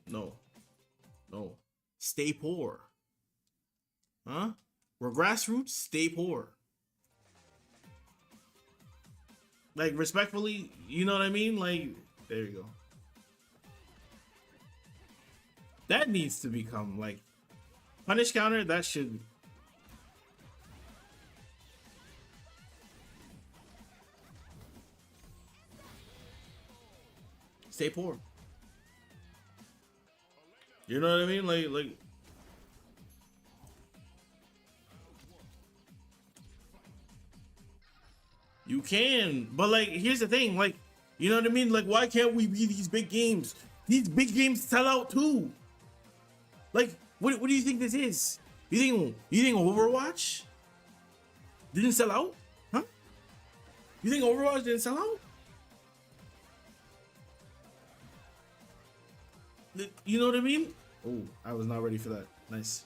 No. No. Stay poor. Huh? We're grassroots, stay poor. Like respectfully, you know what I mean? Like, there you go. That needs to become like punish counter, that should stay poor. You know what I mean? Like you can, but like here's the thing, like you know what I mean? Like why can't we be these big games? These big games sell out too. Like what do you think this is? You think Overwatch didn't sell out? Huh? You think Overwatch didn't sell out? You know what I mean? Oh, I was not ready for that. Nice.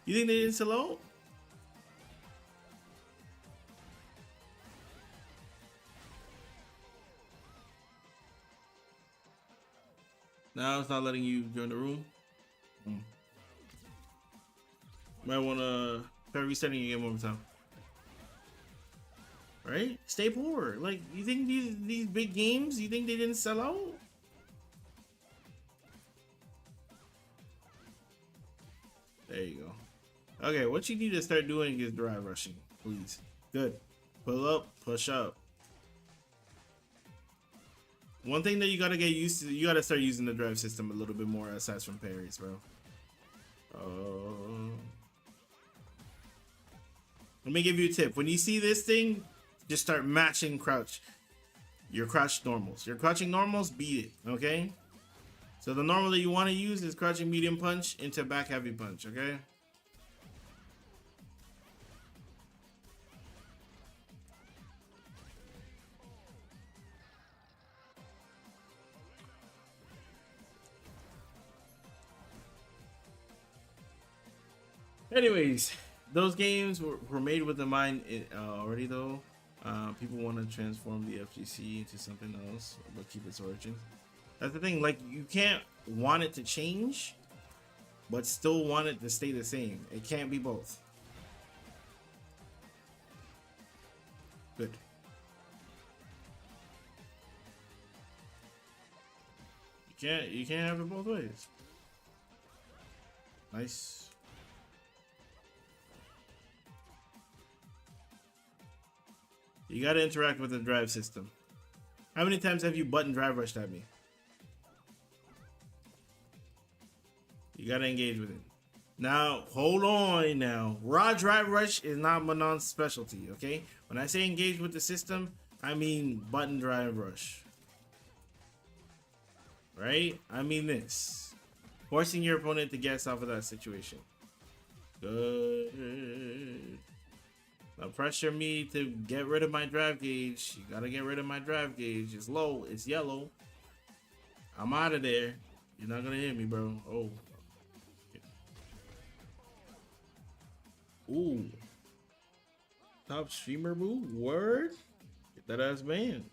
You think they didn't sell out? Now it's not letting you join the room. Might wanna try resetting your game one more time. Right? Stay poor. Like you think these big games, you think they didn't sell out? Okay, what you need to start doing is drive rushing, please. Good. Pull up, push up. One thing that you gotta get used to, you gotta start using the drive system a little bit more aside from parries, bro. Let me give you a tip. When you see this thing, just start matching crouch. Your crouch normals. Your crouching normals, beat it, okay? So the normal that you want to use is crouching medium punch into back heavy punch, okay? Anyways, those games were made with the mind already though. People want to transform the FGC into something else, but keep its origins. That's the thing, like you can't want it to change, but still want it to stay the same. It can't be both. Good. You can't have it both ways. Nice. You gotta interact with the drive system. How many times have you button drive rushed at me? You gotta engage with it. Now, hold on now. Raw drive rush is not Manon's specialty, okay? When I say engage with the system, I mean button drive rush. Right? I mean this. Forcing your opponent to guess off of that situation. Good. Now pressure me to get rid of my drive gauge. You gotta get rid of my drive gauge. It's low. It's yellow. I'm out of there. You're not gonna hit me, bro. Oh. Ooh. Top streamer move? Word? Get that ass banned.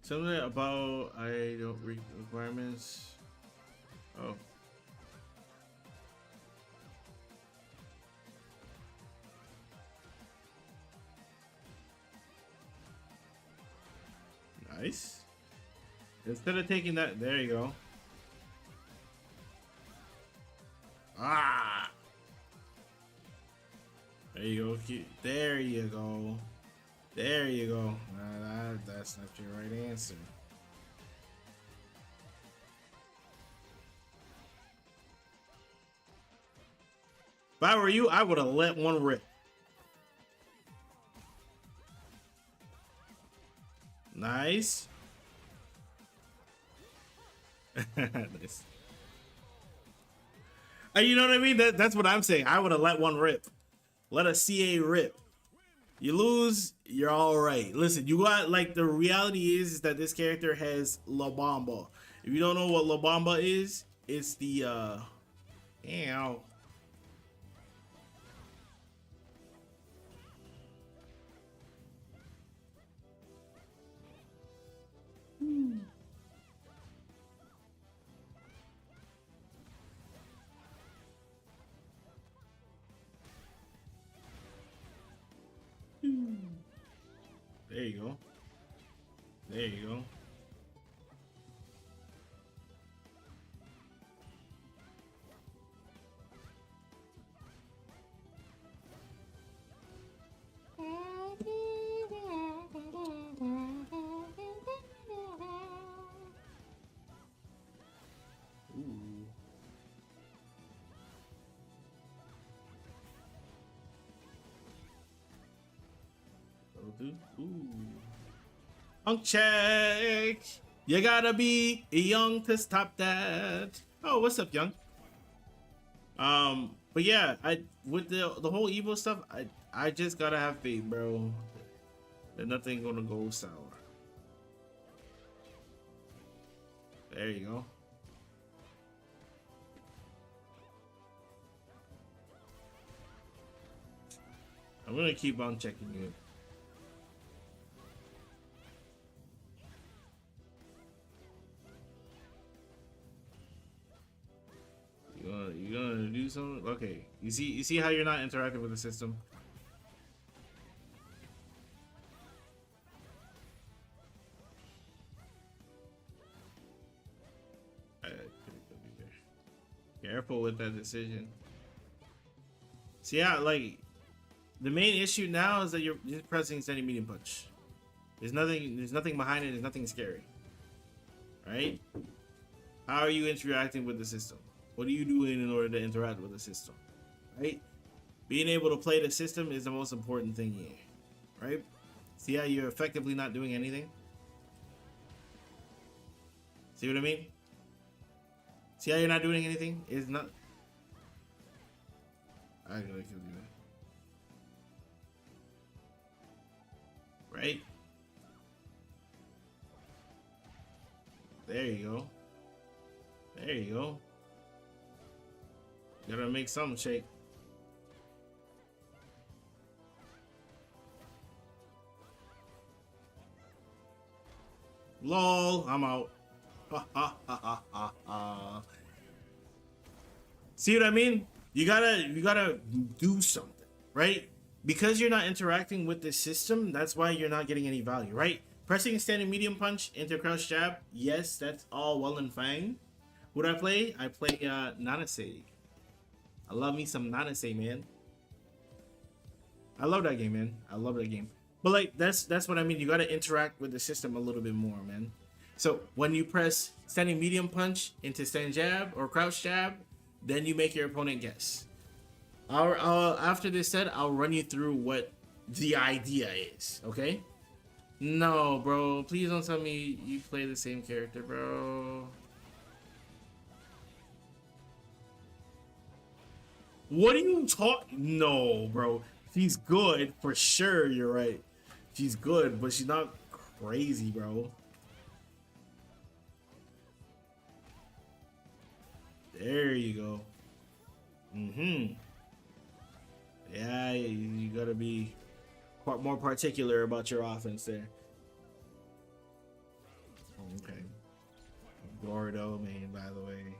Something about I don't read requirements. Oh. Nice. Instead of taking that, there you go. Ah. There you go. There you go. There you go. That's not your right answer. If I were you, I would have let one rip. Nice. Nice. You know what I mean? That's what I'm saying. I would have let one rip. Let a CA rip. You lose, you're all right. Listen, you got like the reality is that this character has La Bamba. If you don't know what La Bamba is, it's the ow. There you go. There you go. Ooh. Ooh. Punk check. You gotta be young to stop that. Oh, what's up, young? But yeah, I with the whole Evo stuff, I just gotta have faith, bro. That nothing gonna go sour. There you go. I'm gonna keep on checking you. You gonna do something? Okay. You see how you're not interacting with the system? Careful with that decision. So yeah, like the main issue now is that you're just pressing standing medium punch. There's nothing. There's nothing behind it. There's nothing scary. Right? How are you interacting with the system? What are you doing in order to interact with the system? Right? Being able to play the system is the most important thing here. Right? See how you're effectively not doing anything? See what I mean? See how you're not doing anything? It's not. I gotta kill you. Right? There you go. There you go. Gotta make something shake. LOL, I'm out. See what I mean? You gotta do something, right? Because you're not interacting with the system, that's why you're not getting any value, right? Pressing standing medium punch into crouch jab, yes, that's all well and fine. What I play? I play Nanase. I love me some Nanase, man. I love that game, man. I love that game. But like that's what I mean. You gotta interact with the system a little bit more, man. So when you press standing medium punch into stand jab or crouch jab, then you make your opponent guess. After this set, I'll run you through what the idea is, okay? No, bro. Please don't tell me you play the same character, bro. What are you talking? No, bro. She's good for sure. You're right. She's good, but she's not crazy, bro. There you go. Yeah, you gotta be more particular about your offense there. Okay. Gordo, man, by the way.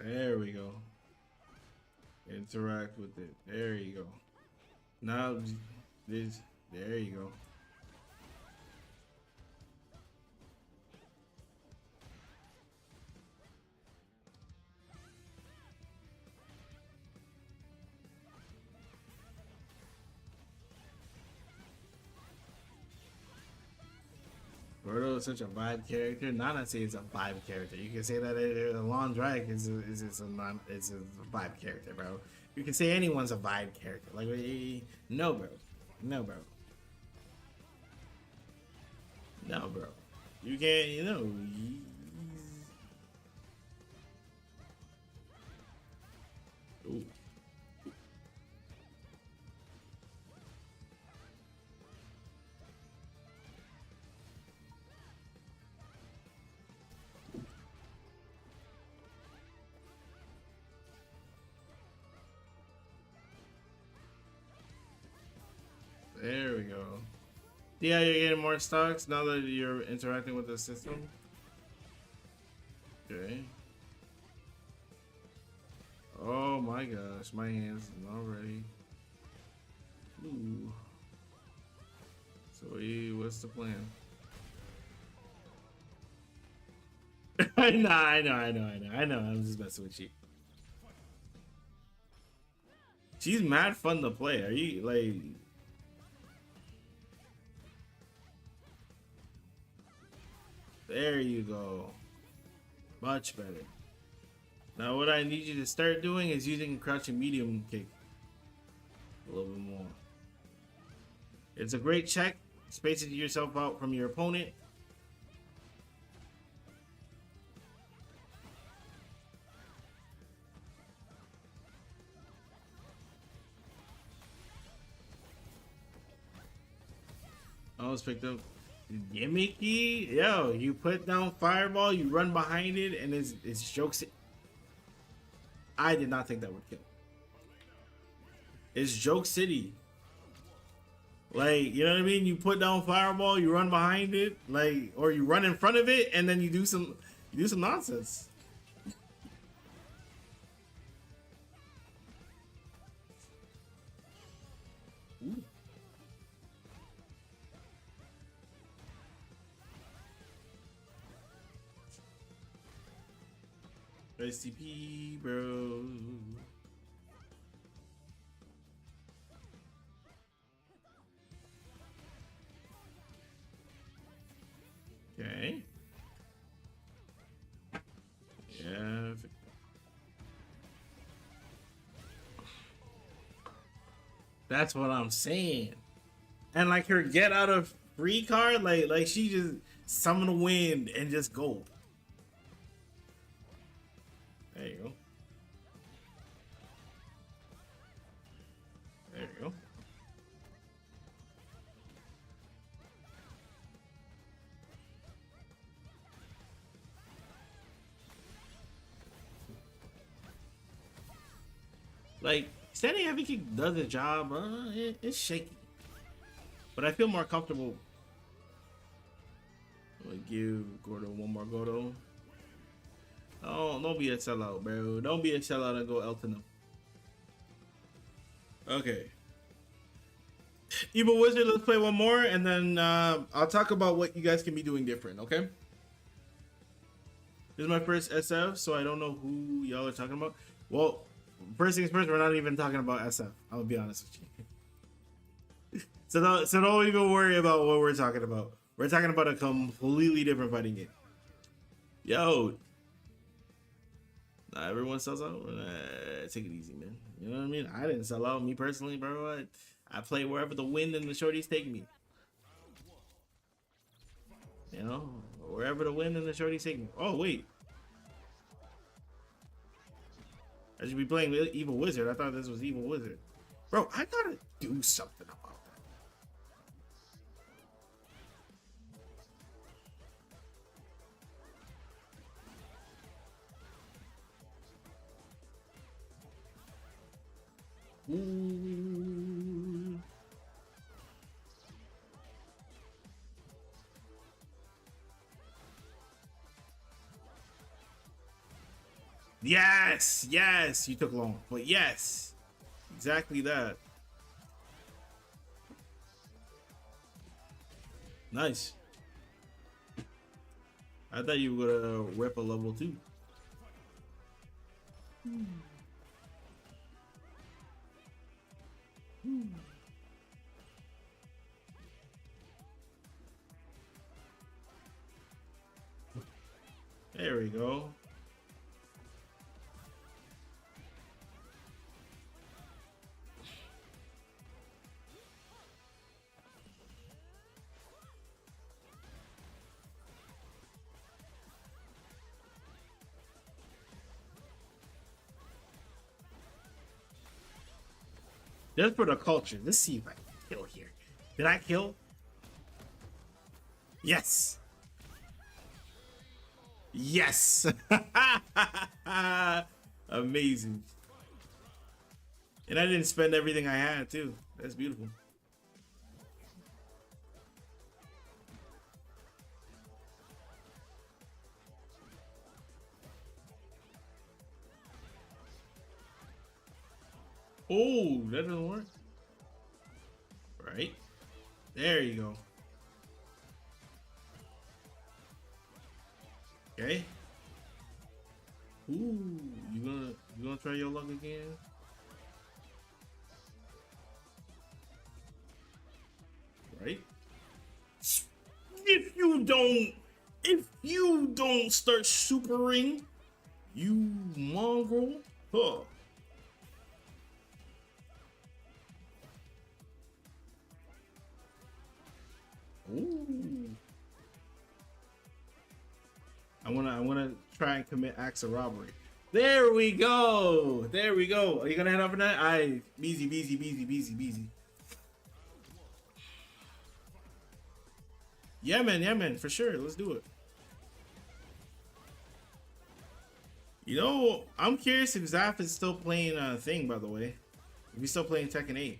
There we go. Interact with it. There you go. Now this. There you go. Gordo is such a vibe character. Nanase is a vibe character. You can say that a Long Drag is a vibe character, bro. You can say anyone's a vibe character. Like, no, bro. No, bro. No, bro. You can't, you know. Ooh. There we go. Yeah, you're getting more stocks now that you're interacting with the system. Okay. Oh my gosh, my hands already. Ooh. So what's the plan? I know. I'm just messing with you. She's mad fun to play. Are you like? There you go. Much better. Now what I need you to start doing is using crouching medium kick a little bit more. It's a great check, spacing yourself out from your opponent. Almost picked up. Gimmicky, yo, you put down fireball, you run behind it, and it's jokes. I did not think that would kill. It's Joke City. Like, you know what I mean? You put down fireball, you run behind it, like, or you run in front of it, and then you do some nonsense. STP, bro. Okay. Yeah. That's what I'm saying. And like her get out of free card, like she just summon the wind and just go. There you go. There you go. Like standing heavy kick does the job. It's shaky, but I feel more comfortable. I'm gonna give Gordo one more Gordo. Oh, don't be a sellout, bro. Don't be a sellout and go Elton. Okay. Evil Wizard, let's play one more, and then I'll talk about what you guys can be doing different, okay? This is my first SF, so I don't know who y'all are talking about. Well, first things first, we're not even talking about SF. I'm gonna be honest with you. So don't even worry about what we're talking about. We're talking about a completely different fighting game. Yo, not everyone sells out. Take it easy, man. You know what I mean? I didn't sell out, me personally, bro. I play wherever the wind and the shorties take me. You know, wherever the wind and the shorties take me. Oh wait, I should be playing Evil Wizard. I thought this was Evil Wizard, bro. I gotta do something about that. Ooh. Yes, yes, you took long, but yes, exactly that. Nice. I thought you were gonna rep a level 2. There we go. Just for the culture. Let's see if I can kill here. Did I kill? Yes. Yes. Amazing. And I didn't spend everything I had too. That's beautiful. Oh, that doesn't work. Right. There you go. Okay. Ooh, you gonna try your luck again? Right. If you don't start supering, you mongrel, huh? Ooh. I wanna try and commit acts of robbery. There we go. There we go. Are you gonna head up for that? Beezy. Yeah, man, for sure. Let's do it. You know, I'm curious if Zaf is still playing a thing, by the way. If he's still playing Tekken 8.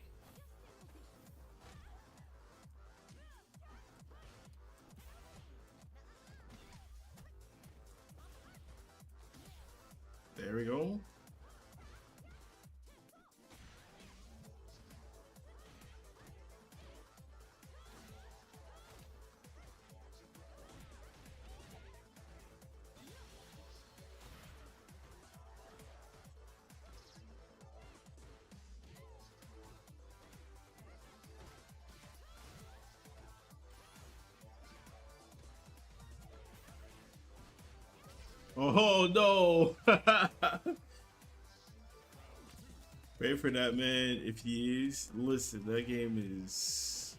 There we go. Oh no! Pray for that man if he is. Listen, that game is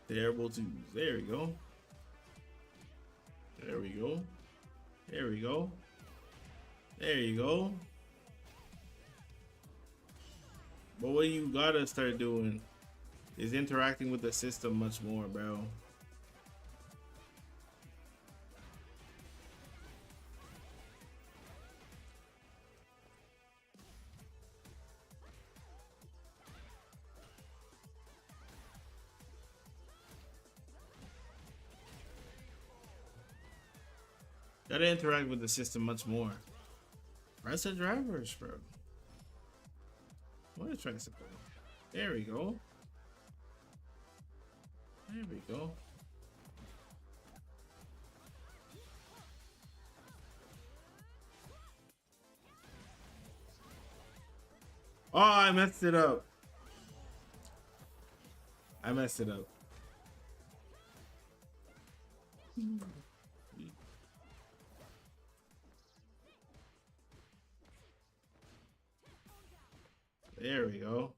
terrible too. There we go. There we go. There we go. There you go. But what you gotta start doing is interacting with the system much more, bro. Gotta interact with the system much more. Press the drivers, bro. What is trying to support? There we go. There we go. Oh, I messed it up. I messed it up. There we go.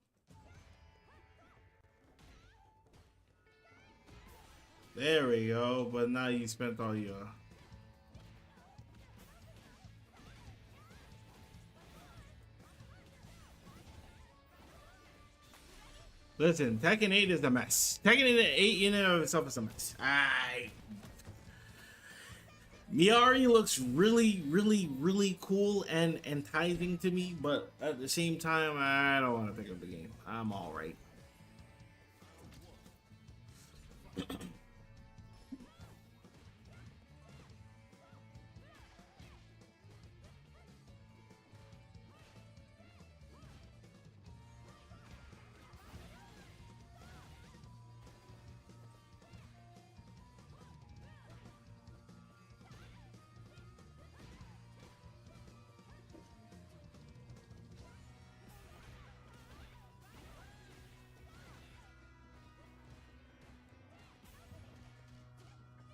There we go. But now you spent all your... Listen, Tekken 8 is a mess. Tekken 8 in and of itself is a mess. Miari looks really, really, really cool and enticing to me, but at the same time, I don't want to pick up the game. I'm all right.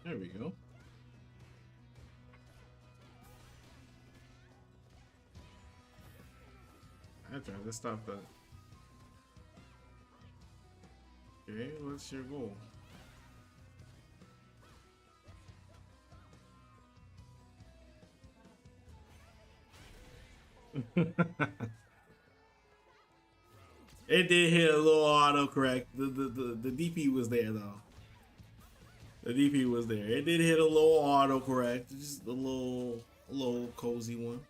There we go. I tried to stop that. Okay, what's your goal? It did hit a little autocorrect. The DP was there though. The DP was there. It did hit a little autocorrect, just a little cozy one.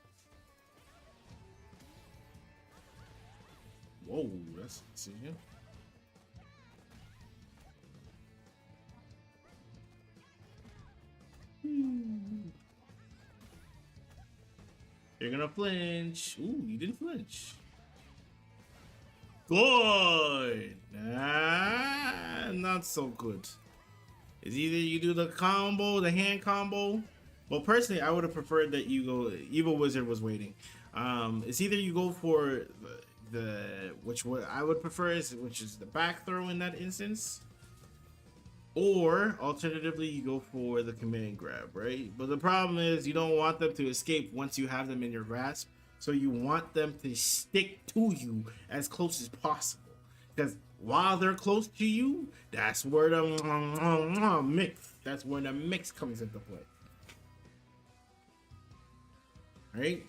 Whoa, that's a decision. You're gonna flinch. Ooh, you didn't flinch. Good. Nah, not so good. It's either you do the combo, the hand combo. Well, personally, I would have preferred that you go. Evil Wizard was waiting. It's either you go for which what I would prefer is which is the back throw in that instance, or alternatively you go for the command grab, right? But the problem is you don't want them to escape once you have them in your grasp. So you want them to stick to you as close as possible, because while they're close to you, that's where the mix. That's where the mix comes into play. Right?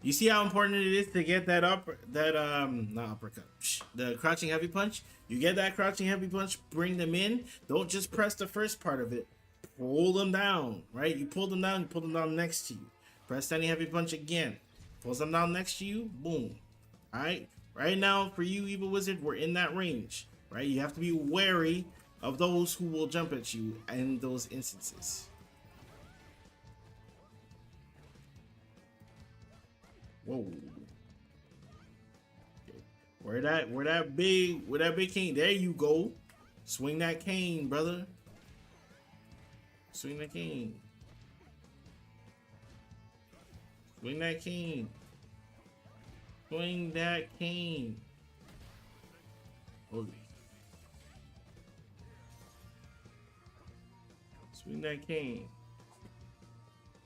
You see how important it is to get that not uppercut, the crouching heavy punch. You get that crouching heavy punch, bring them in. Don't just press the first part of it. Pull them down, right? You pull them down. You pull them down next to you. Press standing heavy punch again. Pulls them down next to you. Boom. All right. Right now, for you, Evil Wizard, we're in that range, right? You have to be wary of those who will jump at you in those instances. Whoa. Okay. Where that big cane? There you go. Swing that cane, brother. Swing that cane. Swing that cane. Swing that cane. Holy. Swing that cane.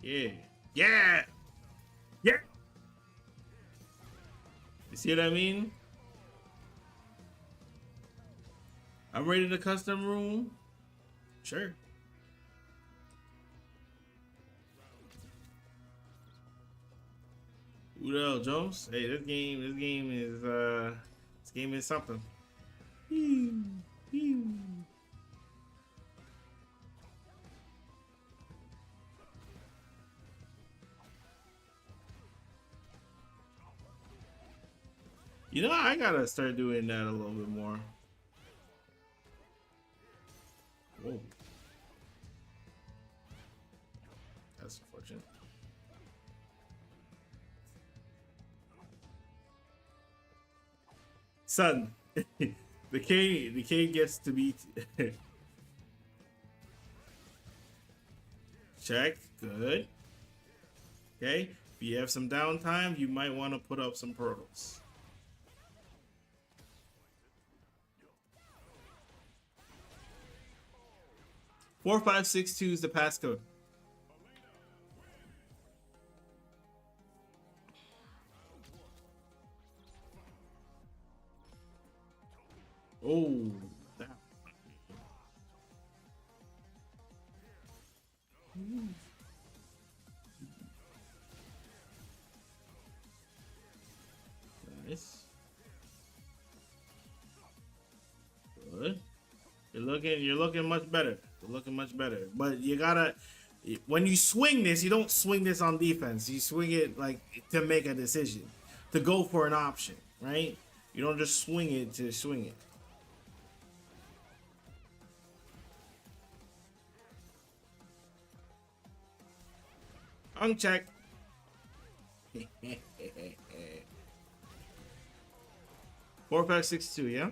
Yeah. Yeah. Yeah. You see what I mean? I'm ready to custom room. Sure. Udell Jones. Hey, this game is something. Pew, pew. You know, I gotta start doing that a little bit more. Whoa. That's unfortunate. Son, the king gets to beat. Check. Good. Okay. If you have some downtime, you might want to put up some portals. 4562 is the passcode. Oh, that. Nice. Good. You're looking much better. You're looking much better. But you gotta, when you swing this, you don't swing this on defense. You swing it like to make a decision, to go for an option, right? You don't just swing it to swing it. Uncheck. 4562, yeah.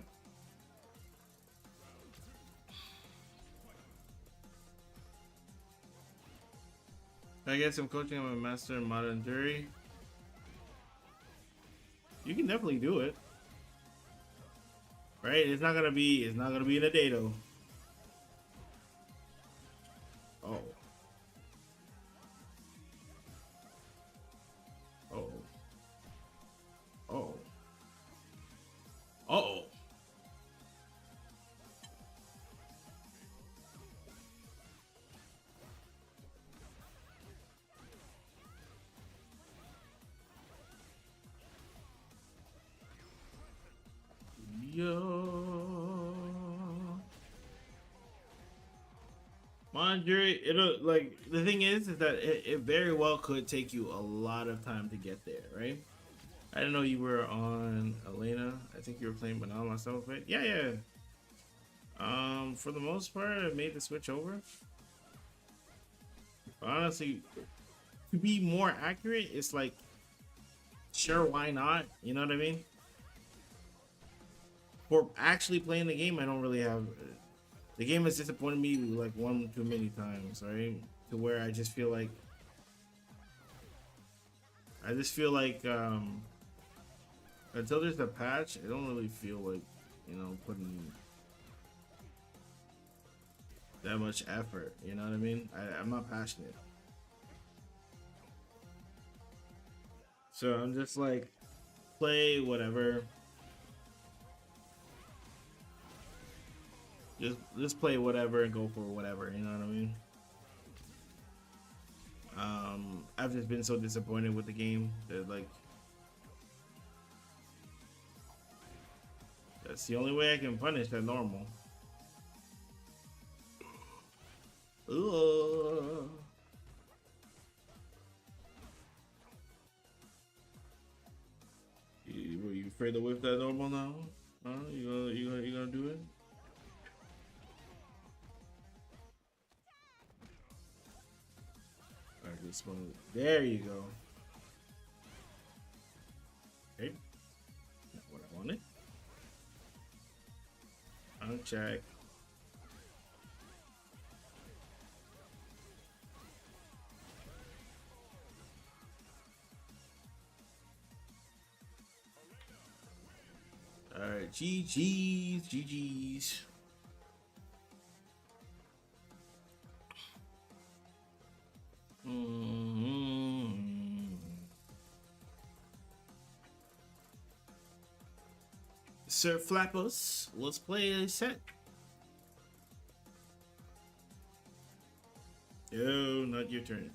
I get some coaching. I'm a master in modern jury. You can definitely do it, right? It's not gonna be. It's not gonna be in a day though. Oh. Oh. Oh. Oh. Yo. Mondre, it'll like the thing is that it very well could take you a lot of time to get there, right? I didn't know you were on Elena. I think you were playing Banana myself, right? Yeah, yeah. For the most part, I made the switch over. Honestly, to be more accurate, it's like, sure, why not? You know what I mean? For actually playing the game, I don't really have. The game has disappointed me like one too many times, right? To where I just feel like until there's a patch, I don't really feel like putting that much effort. You know what I mean? I'm not passionate, so I'm just like play whatever. Just play whatever and go for whatever. You know what I mean? I've just been so disappointed with the game that like that's the only way I can punish that normal. Ugh. Were you afraid to whip that normal now? Huh? You gonna do it? Alright, this one. There you go. Okay. Not what I wanted. Uncheck. Alright, GG's, GG's. Sir Flappos, let's play a set. Oh, not your turn.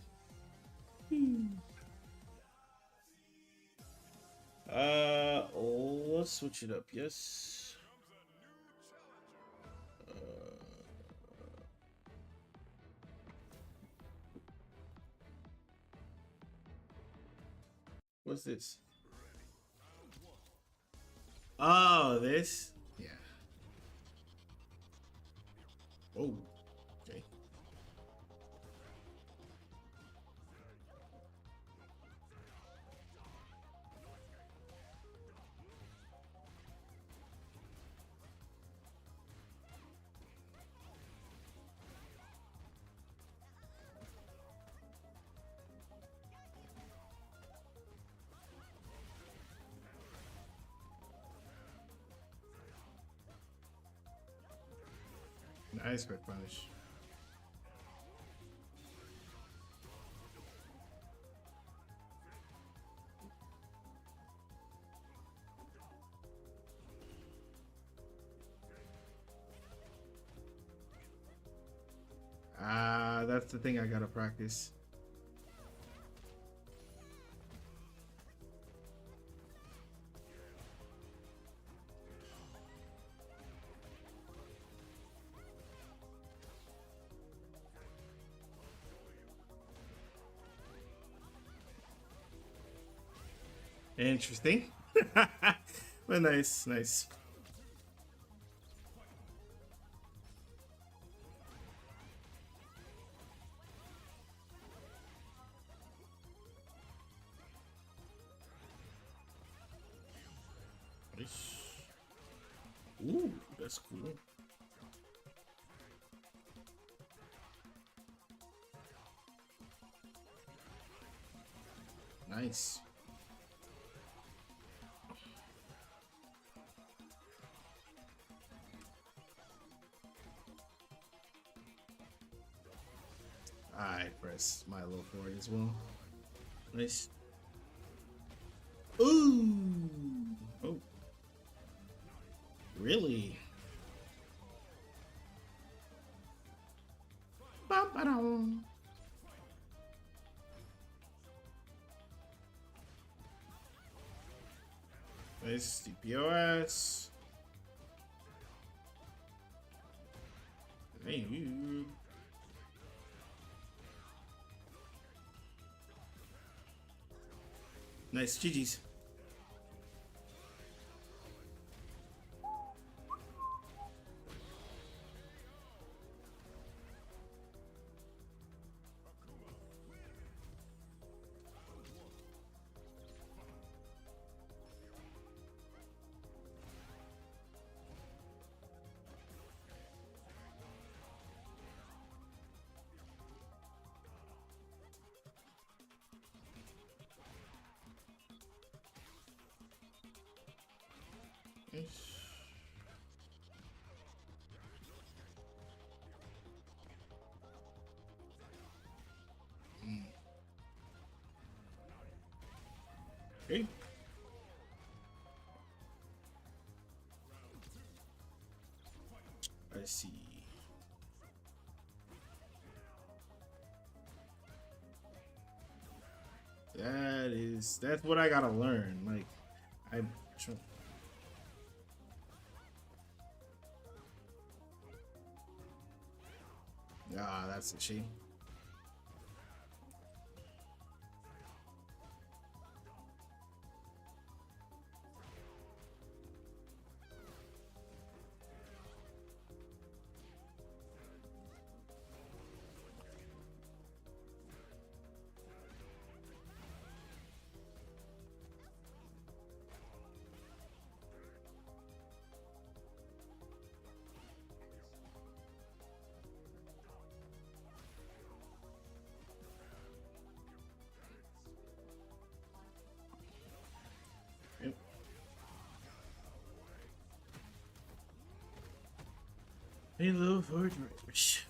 Let's switch it up. Yes. What's this? Oh, this? Yeah. Oh, okay. Nice quick punish. That's the thing I gotta practice. Interesting. But nice, nice. Nice. Ooh, that's cool. Nice. I press my low forward as well. Nice. Ooh. Oh. Really? Ba-ba-dum. Nice DPOS. Hey, you. Nice GG's. Okay. I see. That's what I gotta learn. Like, I. Ah, that's a shame. Yep. Halo for Drivers.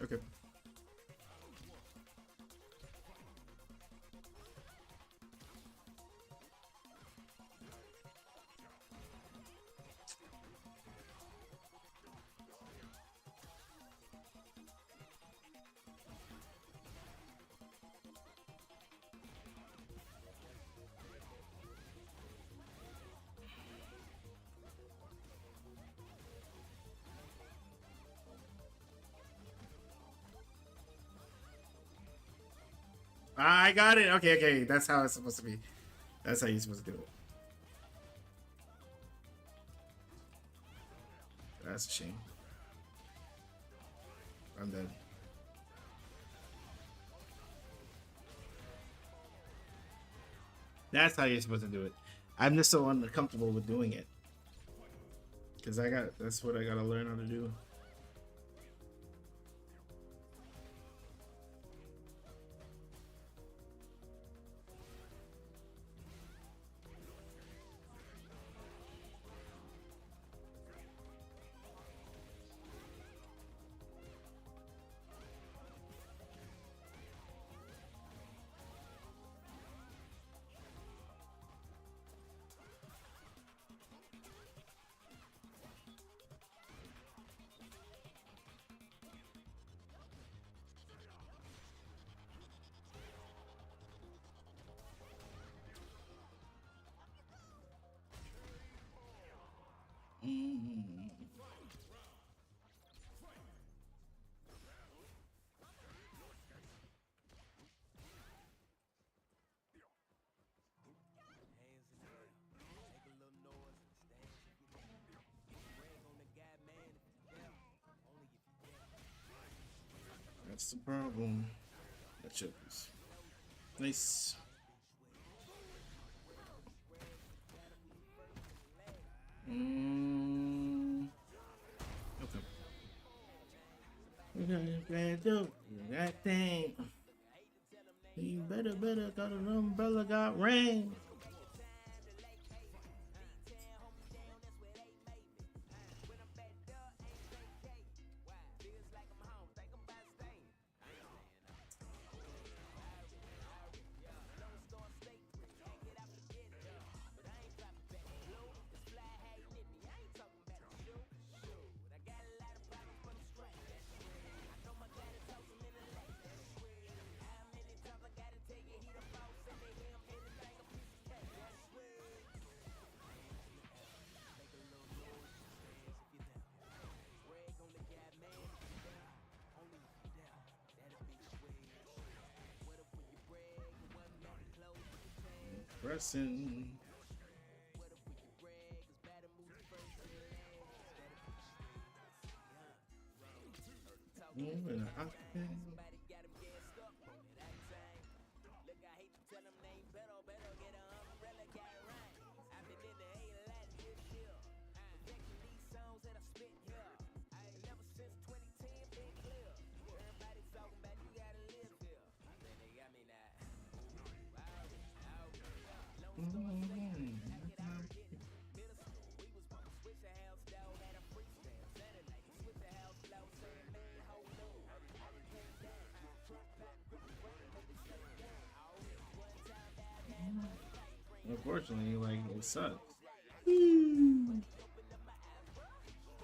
Okay. I got it. Okay, okay. That's how it's supposed to be. That's how you're supposed to do it. That's a shame. I'm dead. That's how you're supposed to do it. I'm just so uncomfortable with doing it. Because that's what I gotta learn how to do. Mm. That's the problem. That chokers. Nice. Okay. That thing. You better got an umbrella, got rain. Pressing. Moving out there. Unfortunately, like it sucks.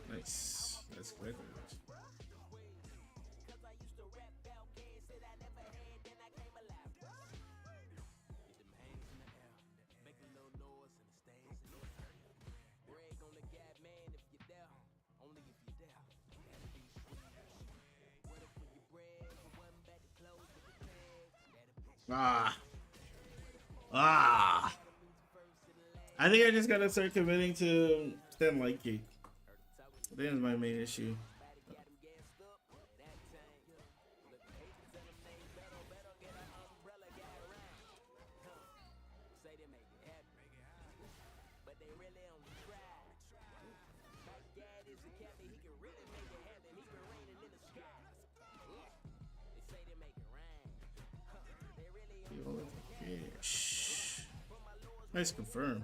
Nice. That's great. Ah. Ah. I think I just gotta start committing to stand light cake. I think that's my main issue. Shh. Nice confirm.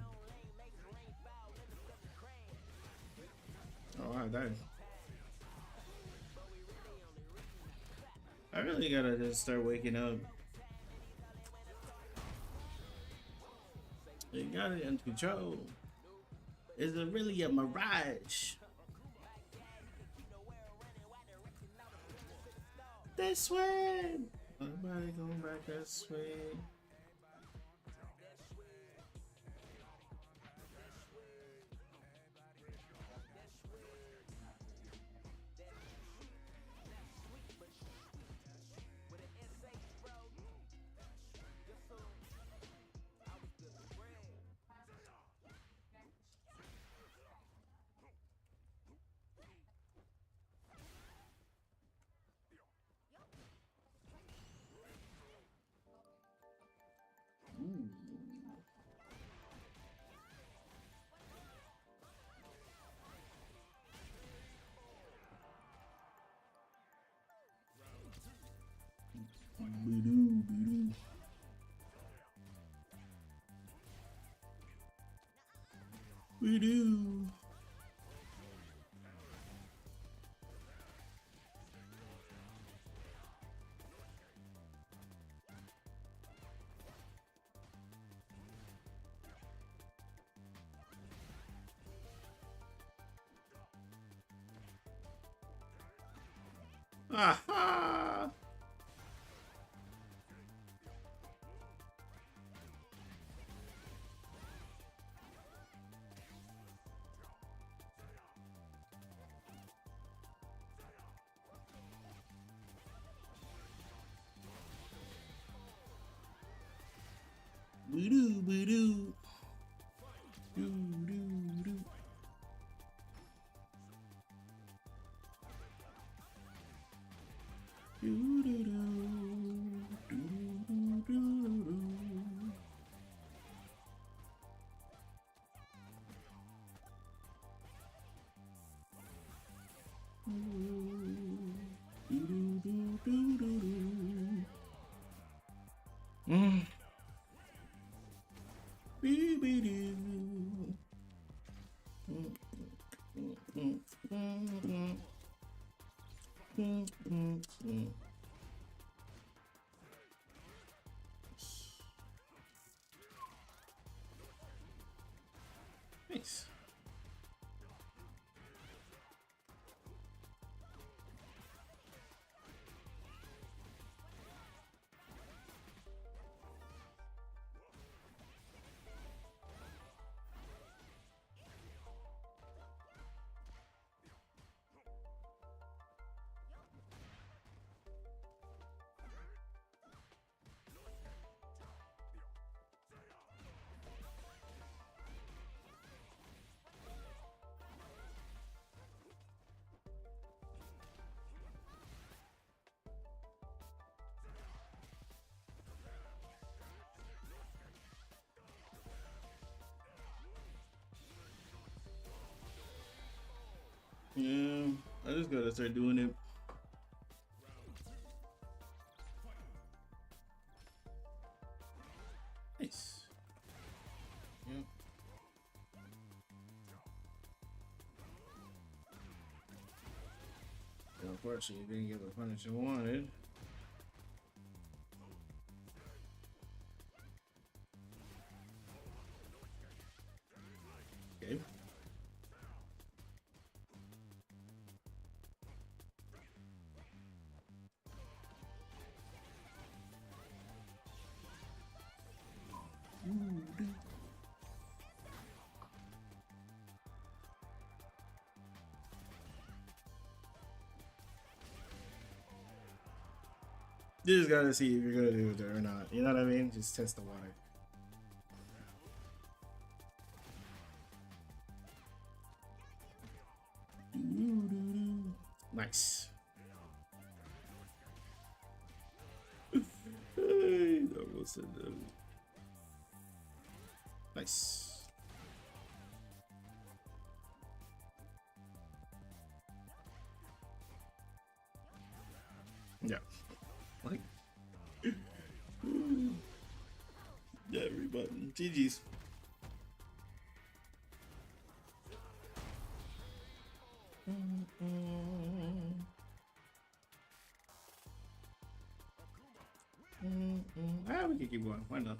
Oh, I died. I really gotta just start waking up. You got it under control. Is it really a mirage? This way. Nobody going back this way. Boo-doo, boo-doo. Boo-doo. Aha! Boo-doo, boo-doo. Doo-doo-doo. Doo-doo-doo. Doo-doo-doo-doo. Doo-doo-doo-doo-doo. Bee-bee-doo. Nice. Yeah, I just gotta start doing it. Nice. Yeah. Well, unfortunately, you didn't get the punish you wanted. Okay. You just gotta see if you're gonna do it or not. You know what I mean? Just test the water. Nice. Hey, that was it. Nice. Yeah. Like. Yeah, every button. GG's. Ah, we can keep going. Why not?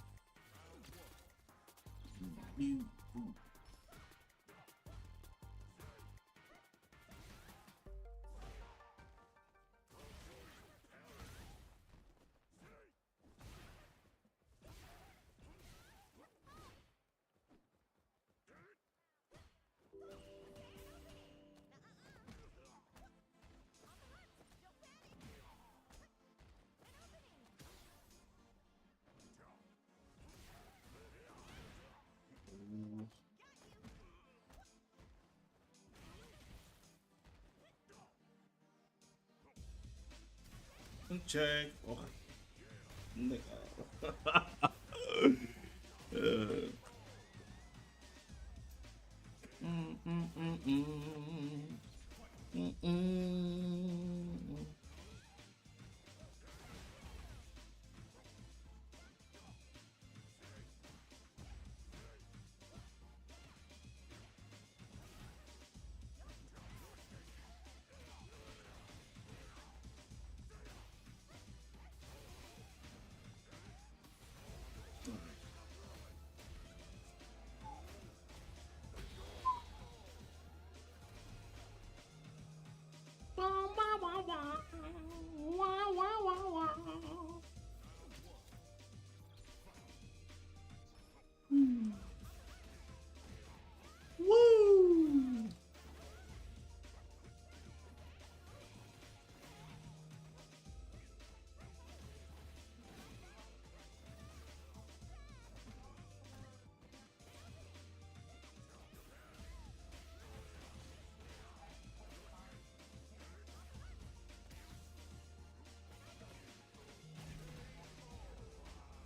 Check. Oh.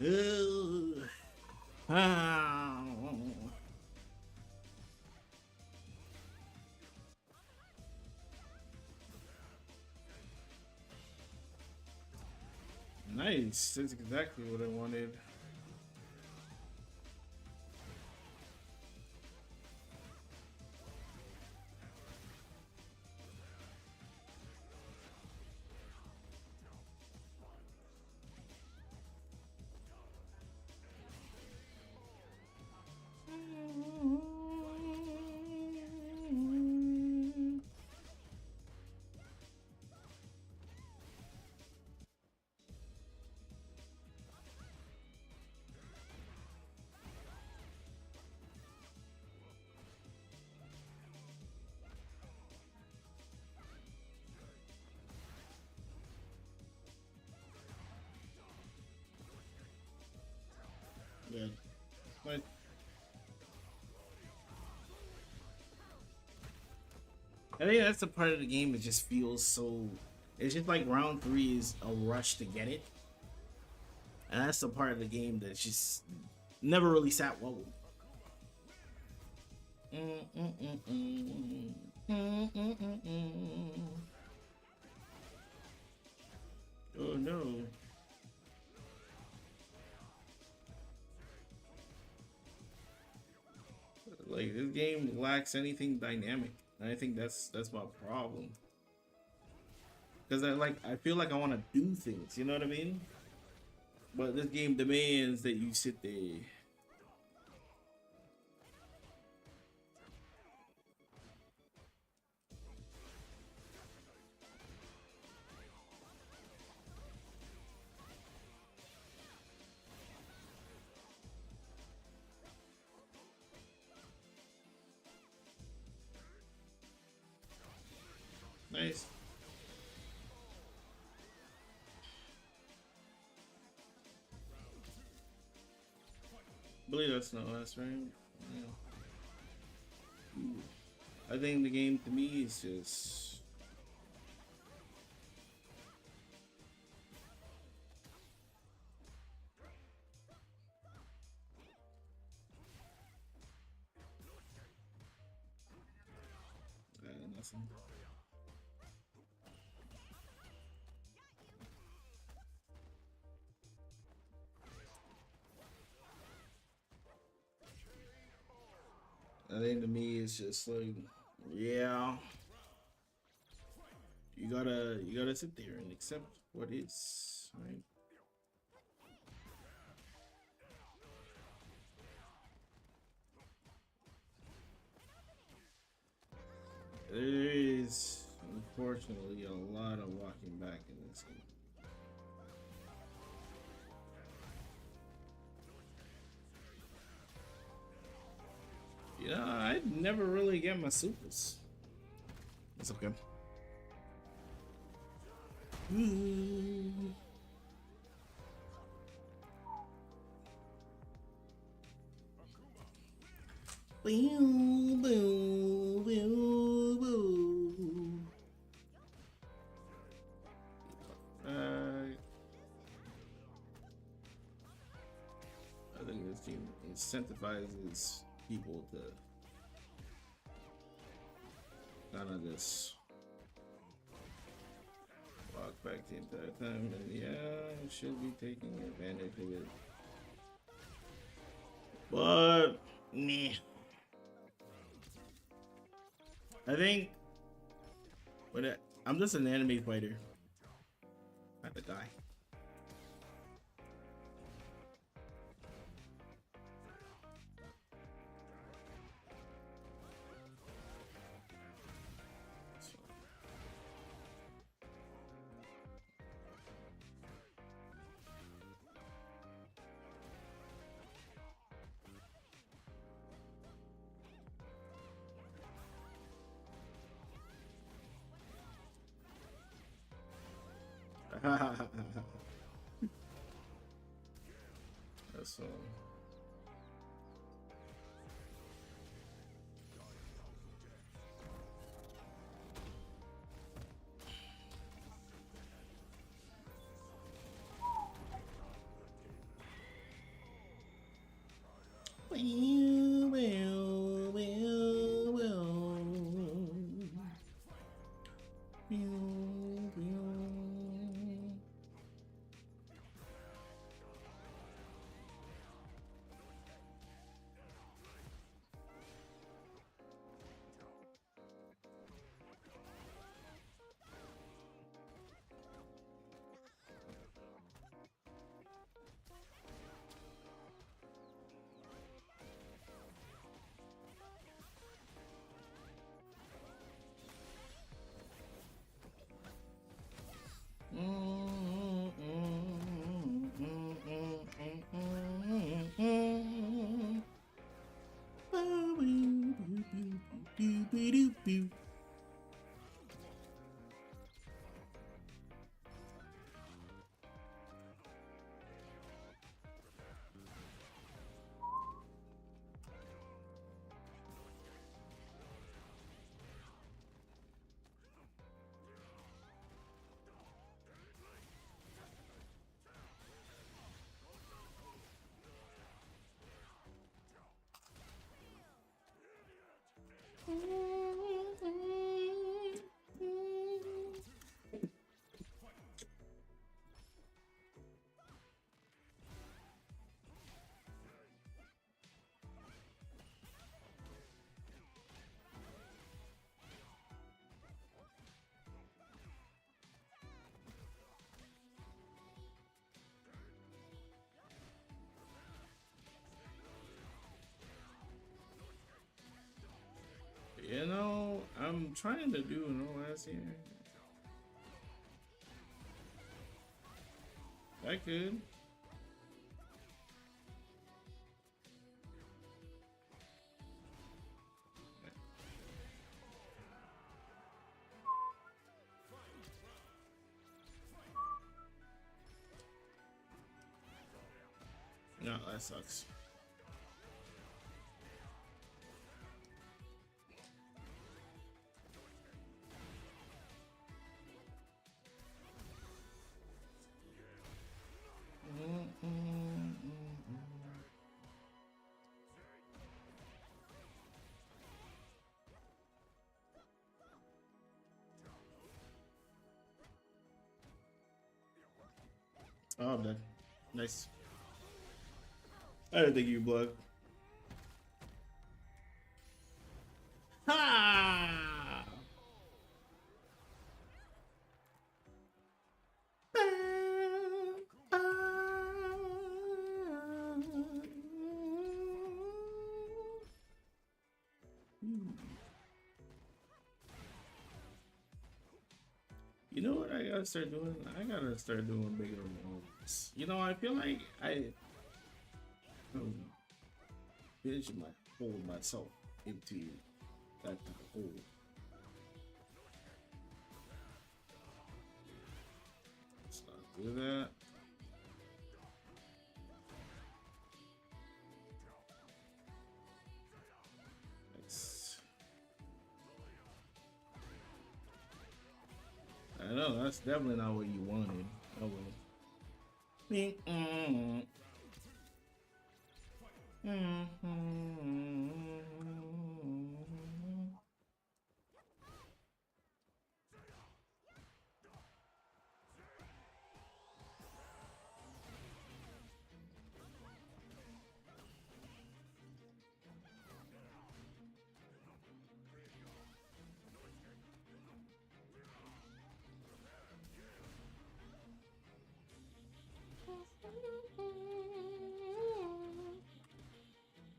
Ugh. Ah. Nice. That's exactly what I wanted. Yeah. But I think that's the part of the game that just feels so. It's just like round three is a rush to get it, and that's the part of the game that just never really sat well with me. Oh no. Like this game lacks anything dynamic. And I think that's my problem. Cause I feel like I want to do things, you know what I mean? But this game demands that you sit there. Nice. I believe that's not last right. Yeah. I think the game to me is just nothing. I think to me it's just like, yeah, you gotta sit there and accept what is, right? There is unfortunately a lot of walking back in this game. Yeah, I never really get my supers. It's okay. Boom, boom, boom, boom. I think this team incentivizes people to kind of just walk back the entire time, and yeah, I should be taking advantage of it. But, meh. I think I'm just an anime fighter, not the guy. That's I'm trying to do in all last year. I could. No, that sucks. Oh, I'm dead. Nice. I didn't think you blood. Ha! You know what I gotta start doing? I gotta start doing bigger roles. You know, I feel like I might hold myself into that hole. Let's not do that. I know that's definitely not what you wanted. Oh well.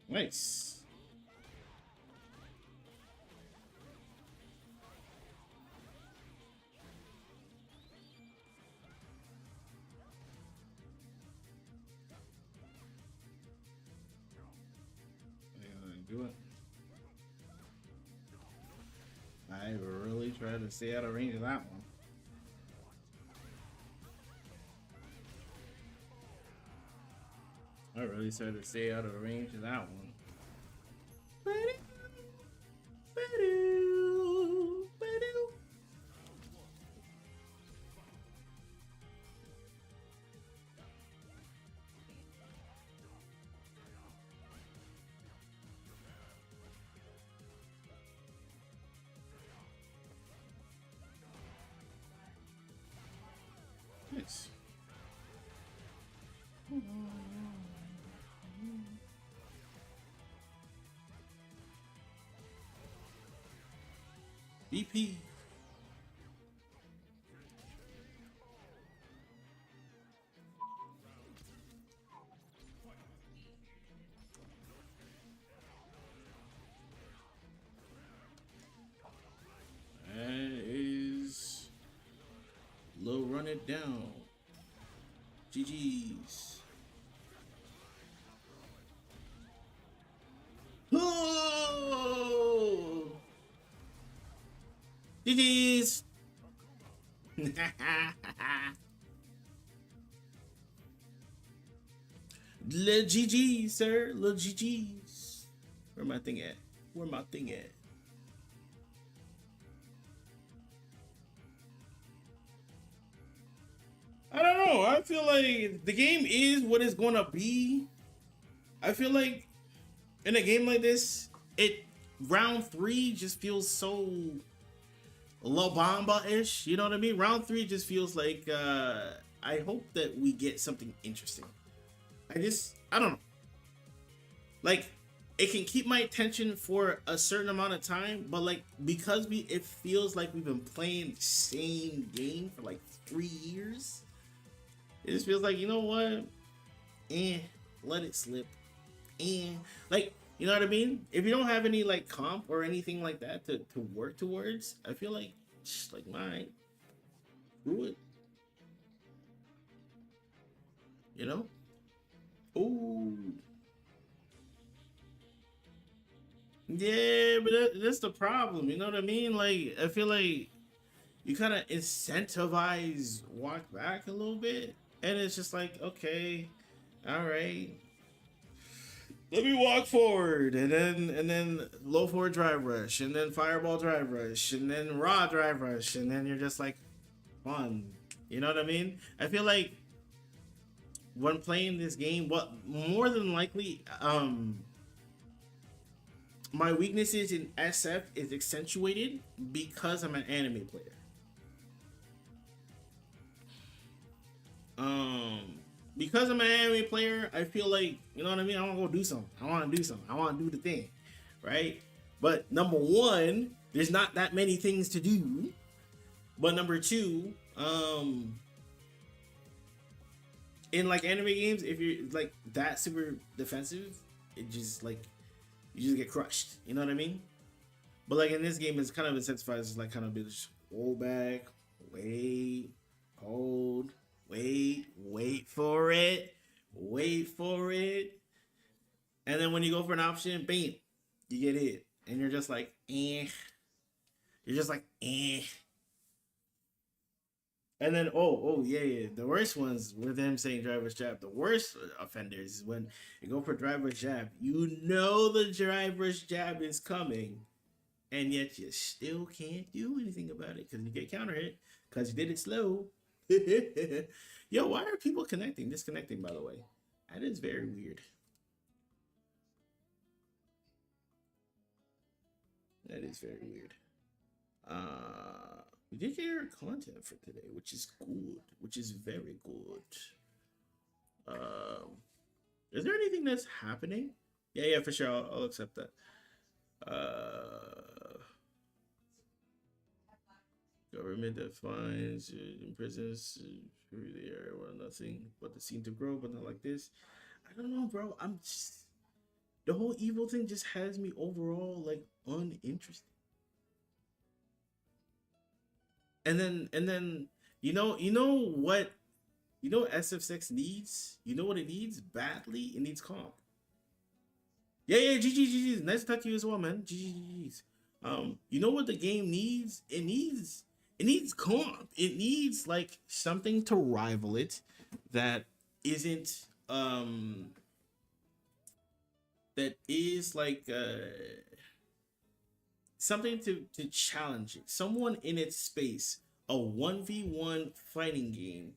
Nice. Do it. I really tried to stay out of range of that one. I really started to stay out of range of that one. Nice. BP. That is low. Run it down. GG's. Oh! GG's. Le GG, sir. Le GG's. Where my thing at? Where my thing at? I don't know. I feel like the game is what it's gonna be. I feel like in a game like this, round 3 just feels so La Bamba-ish. You know what I mean? Round 3 just feels like I hope that we get something interesting. I don't know. Like, it can keep my attention for a certain amount of time, but like because it feels like we've been playing the same game for like 3 years. It just feels like, you know what? Let it slip. And like, You know what I mean? If you don't have any like comp or anything like that to work towards, I feel like just like mine, screw it. You know? Ooh. Yeah, but that's the problem. You know what I mean? Like, I feel like you kind of incentivize walk back a little bit, and it's just like, okay, all right, let me walk forward, and then low forward drive rush, and then fireball drive rush, and then raw drive rush, and then you're just like, fun. You know what I mean? I feel like when playing this game, what more than likely, my weaknesses in SF is accentuated because I'm an anime player. Um, because I'm an anime player, I feel like, you know what I mean. I want to go do something. I want to do something. I want to do the thing, right? But number one, there's not that many things to do. But number two, in like anime games, if you're like that super defensive, it just like you just get crushed. You know what I mean? But like in this game, it's kind of incentivized, like kind of just hold back, wait, hold, wait for it, wait for it, and then when you go for an option, bam, you get hit, and you're just like, eh, you're just like, eh. And then yeah, the worst ones with them saying driver's jab. The worst offenders is when you go for driver's jab. You know the driver's jab is coming, and yet you still can't do anything about it because you get counter hit because you did it slow. Yo, why are people disconnecting? By the way, that is very weird. That is very weird. We did get our content for today, which is good, which is very good. Um, is there anything that's happening? Yeah, for sure. I'll accept that. Government that finds imprisons who they are well nothing but the seem to grow, but not like this. I don't know, bro. I'm just the whole evil thing just has me overall like uninterested. And then what SF6 needs? You know what it needs badly? It needs comp. Yeah, GG. Nice to talk to you as well, man. GG's. You know what the game needs? It needs comp. It needs like something to rival it that isn't that is like something to challenge it. Someone in its space, a 1v1 fighting game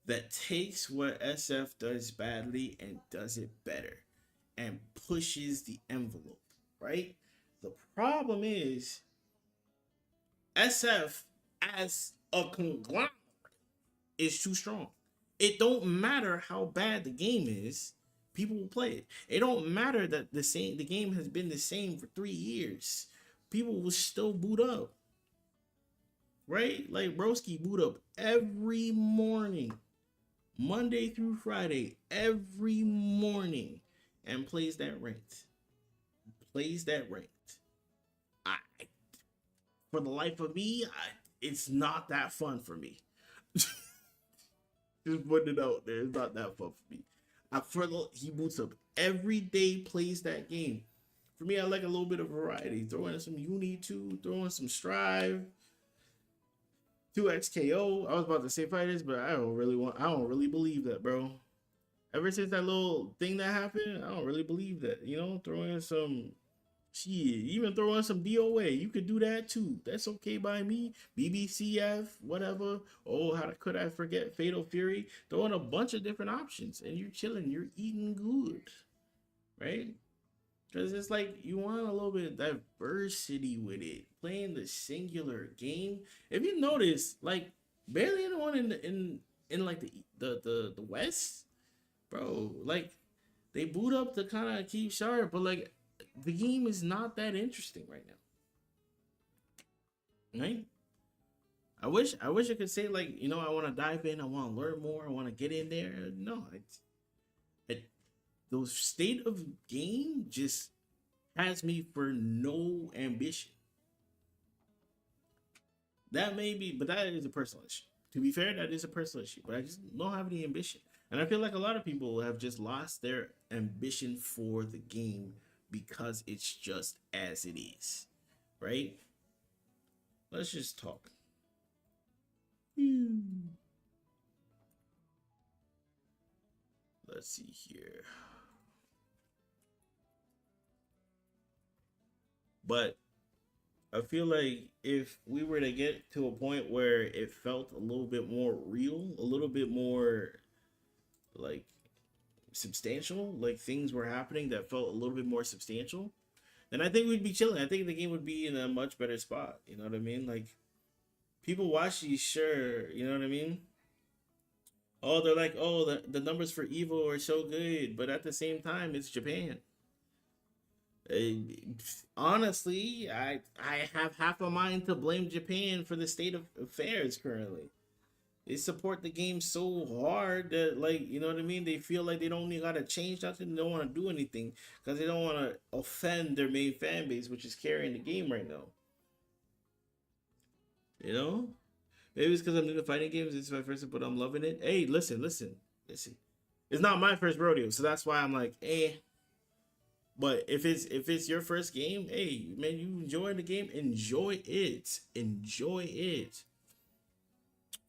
that takes what SF does badly and does it better and pushes the envelope, right? The problem is SF as a conglomerate is too strong. It don't matter how bad the game is, people will play it. It don't matter that the game has been the same for 3 years. People will still boot up. Right? Like Broski boot up every morning. Monday through Friday, every morning, and plays that ranked. Plays that ranked. I, for the life of me, it's not that fun for me. Just putting it out there, it's not that fun for me. He boots up every day, plays that game. For me, I like a little bit of variety. Throw in some Uni 2, throw in some Strive, 2XKO. I was about to say fighters, but I don't really believe that, bro. Ever since that little thing that happened, I don't really believe that. Throw in some shit, even throw in some DOA. You could do that too. That's okay by me. BBCF, whatever. Oh, how could I forget Fatal Fury? Throw in a bunch of different options and you're chilling, you're eating good. Right? Because it's like you want a little bit of diversity with it. Playing the singular game. If you notice, like barely anyone in like the West, bro. Like they boot up to kind of keep sharp, but like the game is not that interesting right now. Right? I wish I could say like I want to dive in. I want to learn more. I want to get in there. No, the state of game just has me for no ambition. That may be, but that is a personal issue. To be fair, that is a personal issue. But I just don't have any ambition, and I feel like a lot of people have just lost their ambition for the game because it's just as it is, right? Let's just talk. Let's see here. But I feel like if we were to get to a point where it felt a little bit more real, a little bit more like substantial, like things were happening that felt a little bit more substantial, then I think we'd be chilling. I think the game would be in a much better spot. You know what I mean? Like people watch these, sure, you know what I mean? Oh, they're like, oh, the numbers for Evo are so good, but at the same time, it's Japan. Uh, Honestly, I have half a mind to blame Japan for the state of affairs currently. They support the game so hard that, like, you know what I mean, they feel like they don't even gotta change nothing, they don't want to do anything because they don't want to offend their main fan base, which is carrying the game right now. You know, maybe it's because I'm new to fighting games. It's my first, but I'm loving it. Hey, listen. It's not my first rodeo, so that's why I'm like, eh. But if it's your first game, hey man, you enjoy the game, enjoy it.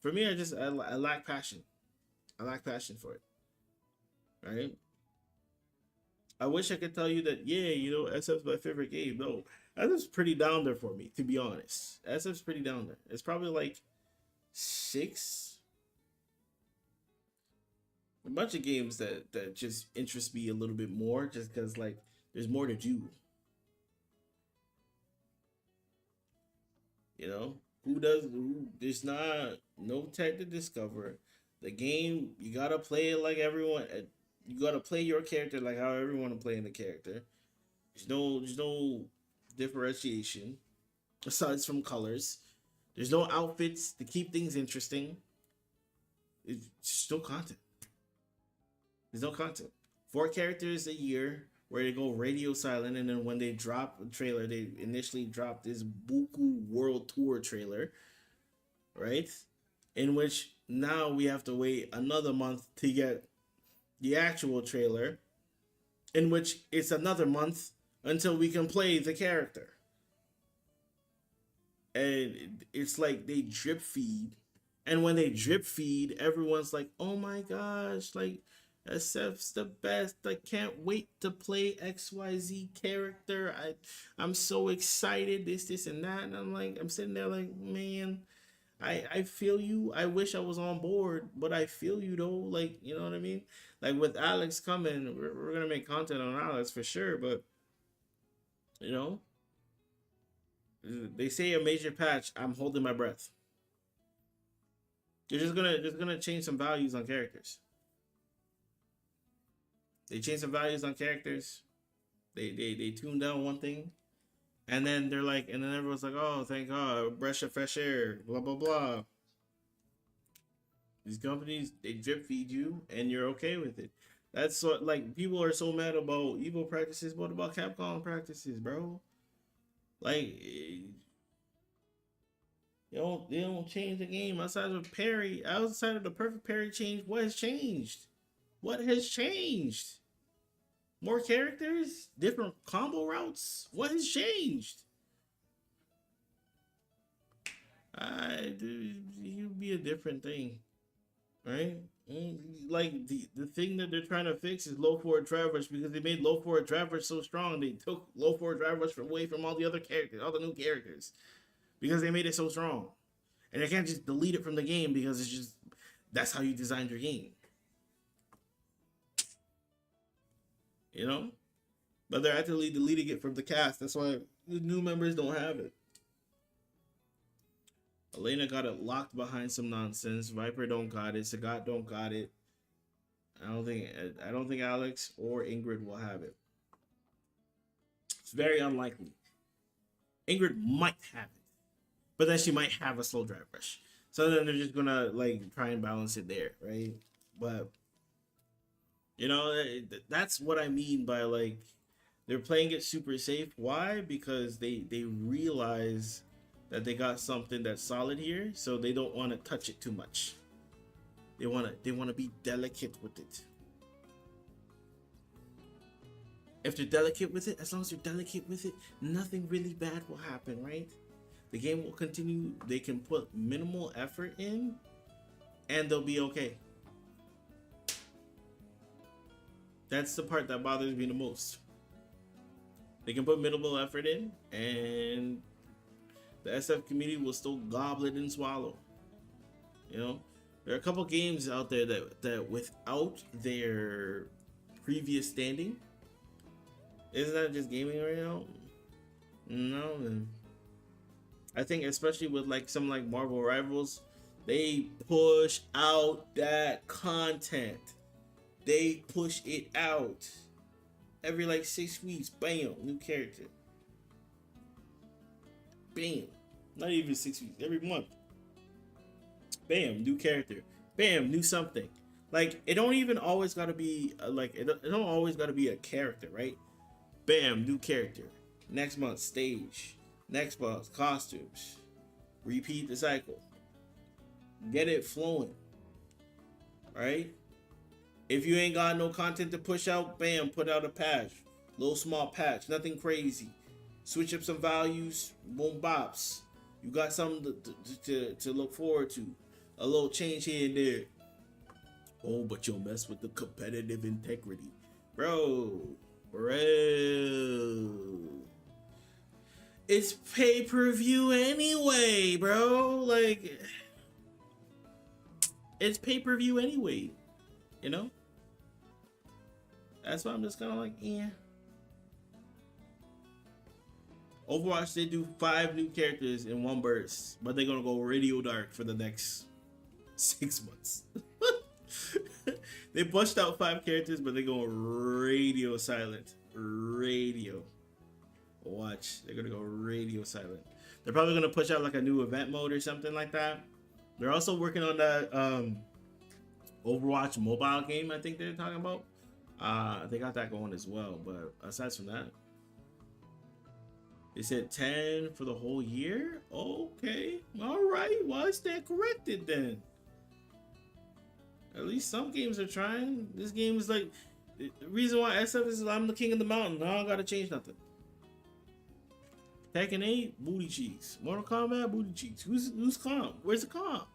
For me, I lack passion. I lack passion for it. Right? I wish I could tell you that, yeah, SF's my favorite game. No, SF's pretty down there for me, to be honest. SF's pretty down there. It's probably like six. A bunch of games that just interest me a little bit more, just because like there's more to do. You know, there's not no tech to discover. The game, you gotta play it like everyone. You gotta play your character like how everyone is playing the character. There's no differentiation aside from colors. There's no outfits to keep things interesting. It's just no content. There's no content. Four characters a year where they go radio silent, and then when they drop a trailer, they initially drop this Buku World Tour trailer, right? In which now we have to wait another month to get the actual trailer, in which it's another month until we can play the character. And it's like they drip feed. And when they drip feed, everyone's like, oh my gosh, like SF's the best. I can't wait to play XYZ character. I'm so excited, this, and that. And I'm sitting there like, man, I feel you. I wish I was on board, but I feel you though. Like, you know what I mean? Like with Alex coming, we're gonna make content on Alex for sure, but you know, they say a major patch, I'm holding my breath. They're just gonna change some values on characters. They change some values on characters. They tune down one thing, and then they're like, and then everyone's like, oh, thank God, breath of fresh air, blah blah blah. These companies, they drip feed you, and you're okay with it. That's what, like, people are so mad about Evo practices. What about Capcom practices, bro? Like, they don't change the game outside of parry. Outside of the perfect parry change, what has changed? What has changed? More characters, different combo routes. What has changed? I do. It would be a different thing, right? Like the thing that they're trying to fix is low forward drive rush, because they made low forward drive rush so strong. They took low forward drive rush away from all the other characters, all the new characters, because they made it so strong. And they can't just delete it from the game because it's just that's how you designed your game. You know? But they're actively deleting it from the cast. That's why the new members don't have it. Elena got it locked behind some nonsense. Viper don't got it. Sagat don't got it. I don't think Alex or Ingrid will have it. It's very unlikely. Ingrid might have it, but then she might have a slow drive rush. So then they're just gonna like try and balance it there, right? But You know, that's what I mean by like they're playing it super safe. Why? Because they realize that they got something that's solid here, so they don't want to touch it too much. They want to be delicate with it. If they're delicate with it, as long as they're delicate with it, nothing really bad will happen, right? The game will continue. They can put minimal effort in, and they'll be okay. That's the part that bothers me the most. They can put minimal effort in, and the SF community will still gobble it and swallow. You know, there are a couple games out there that without their previous standing, isn't that just gaming right now? No, man. I think especially with like some like Marvel Rivals, they push out that content. They push it out every like 6 weeks. Bam, new character. Bam, not even 6 weeks. Every month. Bam, new character. Bam, new something. Like it don't even always gotta be like it don't always gotta be a character, right? Bam, new character. Next month, stage. Next month, costumes. Repeat the cycle. Get it flowing. Right? If you ain't got no content to push out, bam, put out a patch. Little small patch, nothing crazy. Switch up some values, boom bops. You got something to look forward to. A little change here and there. Oh, but you'll mess with the competitive integrity. Bro. It's pay-per-view anyway, bro. Like, it's pay-per-view anyway. You know? That's why I'm just kind of like, yeah. Overwatch, they do 5 new characters in one burst, but they're gonna go radio dark for the next 6 months. They pushed out 5 characters, but they're going radio silent. Radio. Watch, they're gonna go radio silent. They're probably gonna push out like a new event mode or something like that. They're also working on that Overwatch mobile game. I think they're talking about. They got that going as well. But aside from that, they said 10 for the whole year. Okay, all right. Well, I stand corrected then. At least some games are trying. This game is like the reason why SF is I'm the king of the mountain. I don't gotta change nothing. Tekken 8, booty cheeks. Mortal Kombat, booty cheeks. Who's calm? Where's the calm?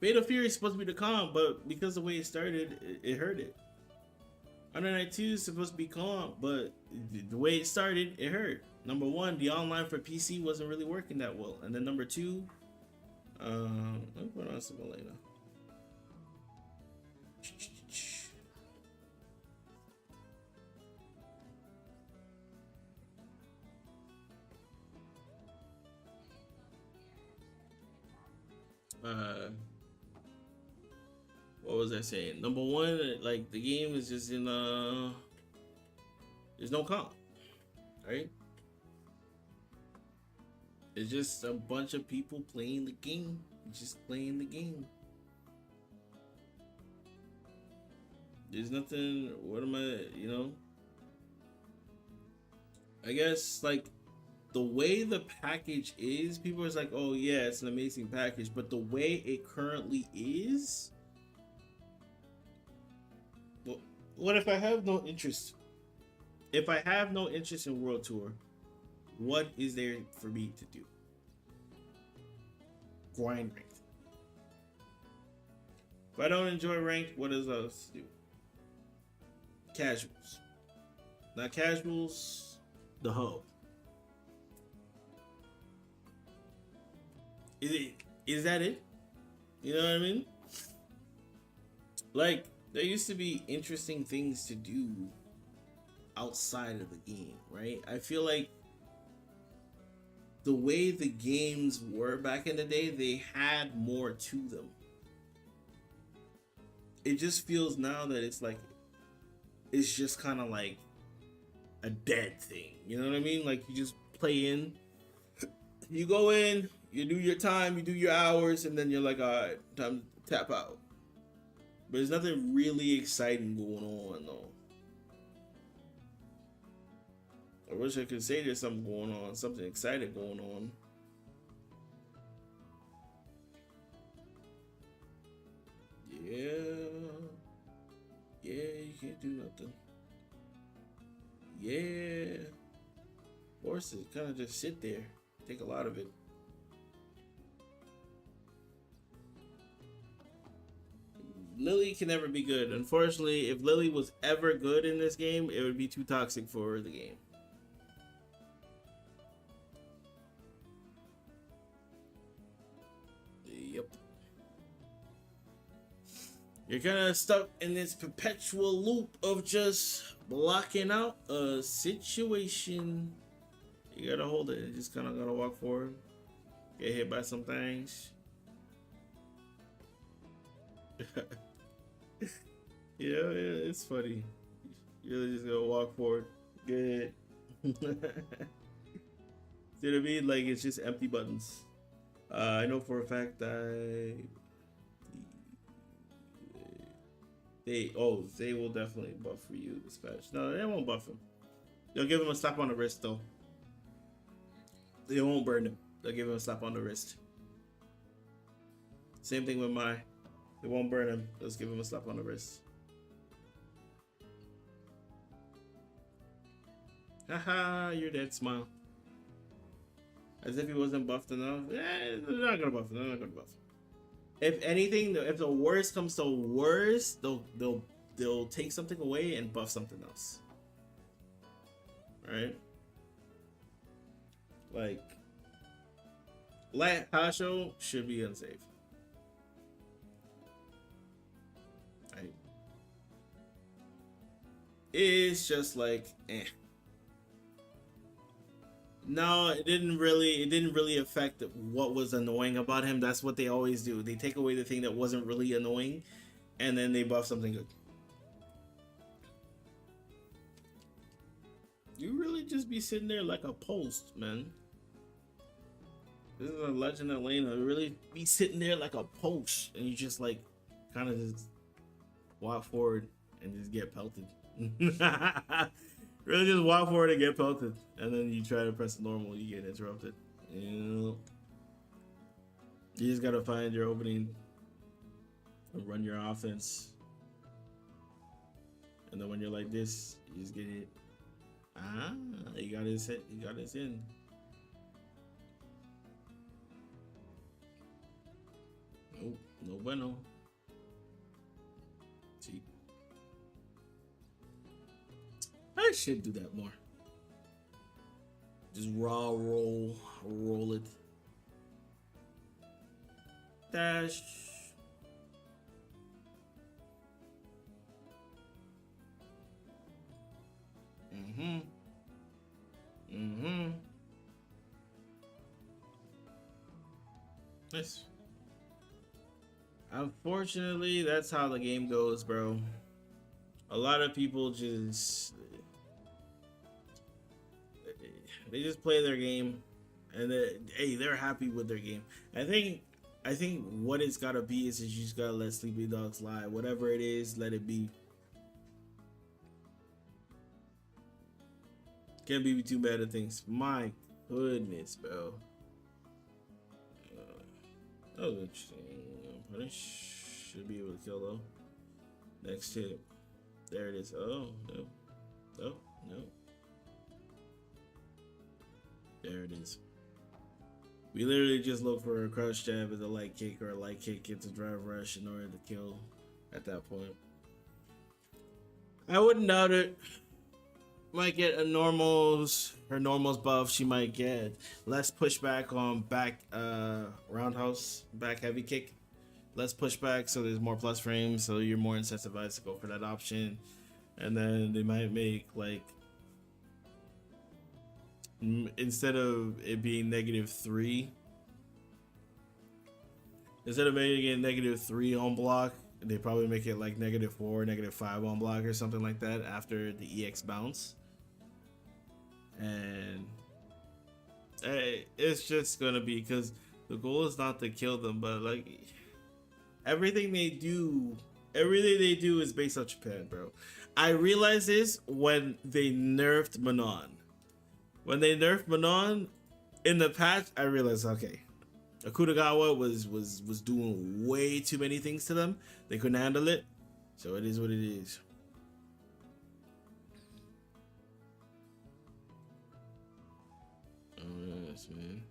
Fatal Fury is supposed to be the calm, but because the way it started, it hurt it. Under Night 2 is supposed to be calm, but the way it started, it hurt. Number 1, the online for PC wasn't really working that well. And then number 2, let me put on some Elena. What was I saying? Number 1, like the game is just in there's no comp, right? It's just a bunch of people playing the game, just playing the game. There's nothing. What am I? You know? I guess like the way the package is, people are like, "Oh yeah, it's an amazing package," but the way it currently is. What if I have no interest? If I have no interest in World Tour, what is there for me to do? Grind ranked. If I don't enjoy ranked, what does else do? Casuals. Not casuals, the hub. Is that it? You know what I mean? Like, there used to be interesting things to do outside of the game, right? I feel like the way the games were back in the day, they had more to them. It just feels now that it's like, it's just kind of like a dead thing. You know what I mean? Like, you just play in, you go in, you do your time, you do your hours, and then you're like, all right, time to tap out. But there's nothing really exciting going on though. I wish I could say there's something going on, something exciting going on. Yeah. Yeah, you can't do nothing. Yeah. Horses kind of just sit there. Take a lot of it. Lily can never be good. Unfortunately, if Lily was ever good in this game, it would be too toxic for the game. Yep. You're kind of stuck in this perpetual loop of just blocking out a situation. You gotta hold it. You just kind of gotta walk forward. Get hit by some things. Yeah, it's funny. You really just gotta walk forward. Good. See what I mean? Like, it's just empty buttons. I know for a fact that they will definitely buff for you, Dispatch. No, they won't buff him. They'll give him a slap on the wrist though. They won't burn him. They'll give him a slap on the wrist. Same thing with Mai. They won't burn him. They'll just give him a slap on the wrist. Haha, you're dead. Smile. As if he wasn't buffed enough. They're not gonna buff him. They're not gonna buff him. If anything, if the worst comes to worst, they'll take something away and buff something else. Right? Like, Light Hasho should be unsafe. Right? It's just like, eh. No, it didn't really affect what was annoying about him. That's what they always do. They take away the thing that wasn't really annoying, and then they buff something good. You really just be sitting there like a post, man. This is a Legend of Elena. You really be sitting there like a post, and you just like kind of just walk forward and just get pelted. Really just walk forward and get pelted, and then you try to press the normal, you get interrupted. You just gotta find your opening and run your offense. And then when you're like this, you just get hit. Ah, you got his hit. You got his in. Nope, no bueno. See. I should do that more. Just roll it. Dash. Nice. Unfortunately, that's how the game goes, bro. A lot of people just they just play their game, and they're happy with their game. I think what it's gotta be is you just gotta let Sleepy Dogs lie. Whatever it is, let it be. Can't be too bad at things. My goodness, bro. That was interesting. Punish should be able to kill though. Next hit. There it is. Oh no. Oh no. There it is. We literally just look for a crouch jab as a light kick or a light kick into drive rush in order to kill at that point. I wouldn't doubt it. Might get her normals buff. She might get less pushback on back roundhouse, back heavy kick. Less pushback, so there's more plus frames, so you're more incentivized to go for that option. And then they might make like, instead of it being -3, instead of making it -3 on block, they probably make it like -4, -5 on block or something like that after the EX bounce. And it's just gonna be, because the goal is not to kill them, but like everything they do Everything they do is based off Japan, bro. I realized this when they nerfed Manon. When they nerfed Manon in the patch, I realized, okay, Akutagawa was doing way too many things to them. They couldn't handle it, so it is what it is. Oh yes, man.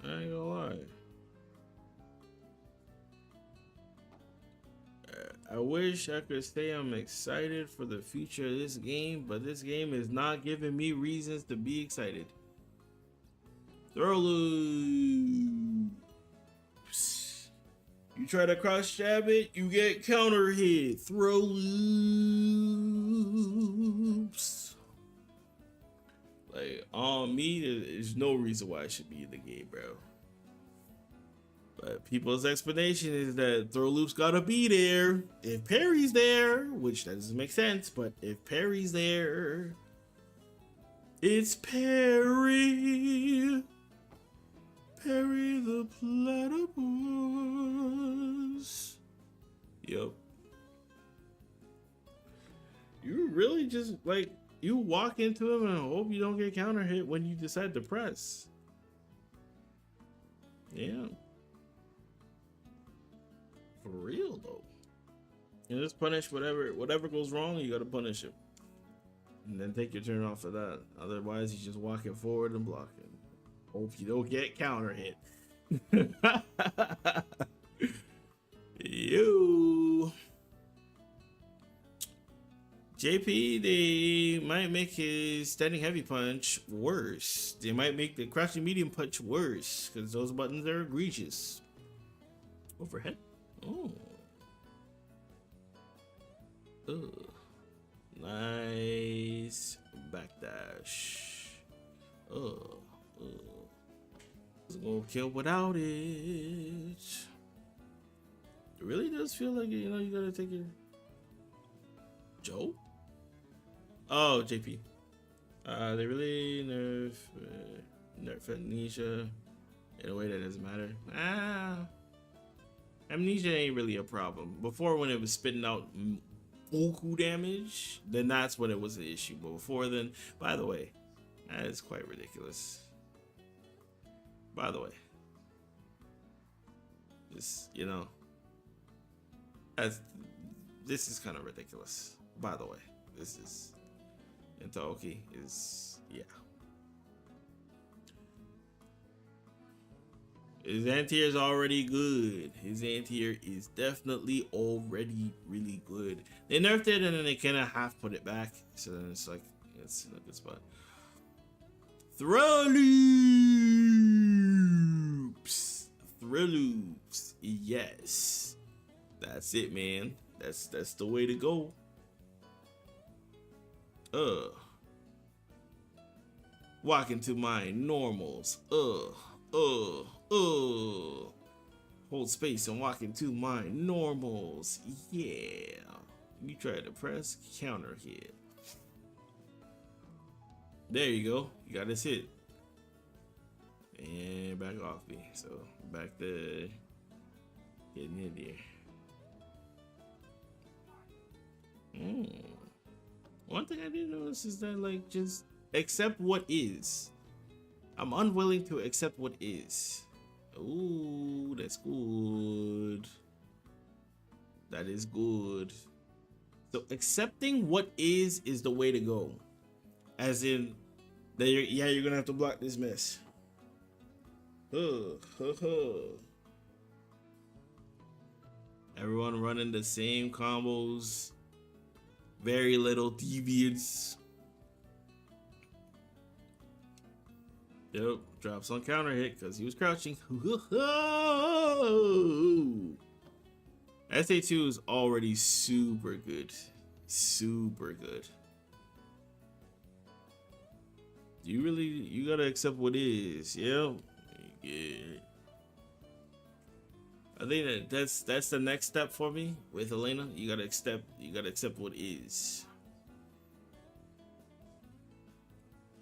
I ain't gonna lie. I wish I could say I'm excited for the future of this game, but this game is not giving me reasons to be excited. Throw loops. You try to cross jab it, you get counter hit. Throw loops. Like, on me, there's no reason why I should be in the game, bro. But people's explanation is that throw loops gotta be there. If parry's there, which that doesn't make sense, but if parry's there, it's parry. Parry the platypus. Yep. You really just like you walk into him and hope you don't get counter hit when you decide to press. Yeah. For real though. You just punish whatever goes wrong, you gotta punish it. And then take your turn off of that. Otherwise you just walking forward and blocking. Hope you don't get counter hit. You JP, they might make his standing heavy punch worse. They might make the crouching medium punch worse because those buttons are egregious. Overhead. Oh. Ugh. Nice backdash. Ugh. Gonna kill without it. It really does feel like, you know, you gotta take your Joe. Oh, JP. They really nerf amnesia in a way that doesn't matter. Amnesia ain't really a problem. Before, when it was spitting out buku damage, then that's when it was an issue. But before then, by the way, that is quite ridiculous. By the way, this, you know, this is kind of ridiculous. By the way, this is Itaoki is, yeah. His anti-air is already good. His anti-air is definitely already really good. They nerfed it and then they kind of half put it back, so then it's like it's in a good spot. Throw loops. Throw loops. Yes. That's it, man. That's the way to go. Walk into my normals. Hold space and walk into my normals. Yeah. You try to press counter hit. There you go. You got this hit. And back off me. So back to getting in there. One thing I did notice is that, like, just accept what is. I'm unwilling to accept what is. Ooh, that's good. That is good. So accepting what is the way to go. As in, that you're gonna have to block this mess. Everyone running the same combos. Very little deviance. Yep, drops on counter hit because he was crouching. SA2 is already super good. Super good. You gotta accept what is, yeah. I think that's the next step for me with Elena. You gotta accept what is.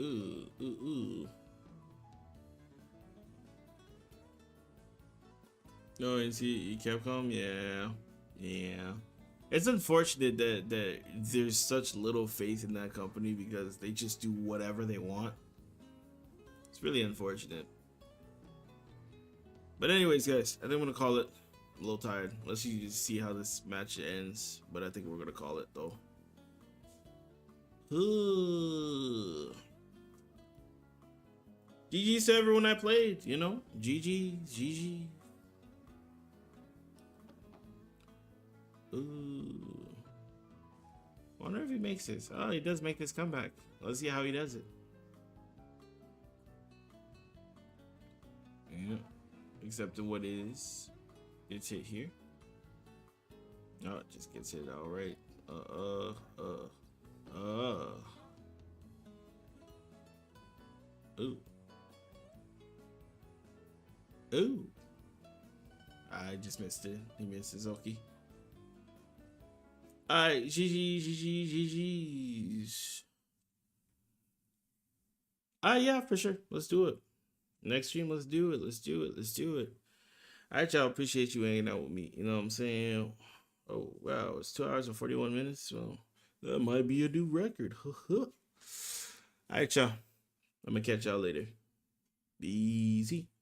Ooh. No, is he Capcom? Yeah. It's unfortunate that there's such little faith in that company because they just do whatever they want. It's really unfortunate. But anyways, guys, I think I'm gonna call it. I'm a little tired. Let's see how this match ends. But I think we're gonna call it though. GG to everyone I played, you know? GG. Ooh. Wonder if he makes this. Oh, he does make this comeback. Let's see how he does it. Yeah. Accepting what is. It's hit here. Oh, it just gets hit all right. Ooh. Ooh. I just missed it. He missed Suzuki. Alright, GG's. Yeah, for sure. Let's do it. Next stream, let's do it. Let's do it. Alright, y'all. Appreciate you hanging out with me. You know what I'm saying? Oh, wow. It's 2 hours and 41 minutes. So that might be a new record. Alright, y'all. I'm going to catch y'all later. Easy.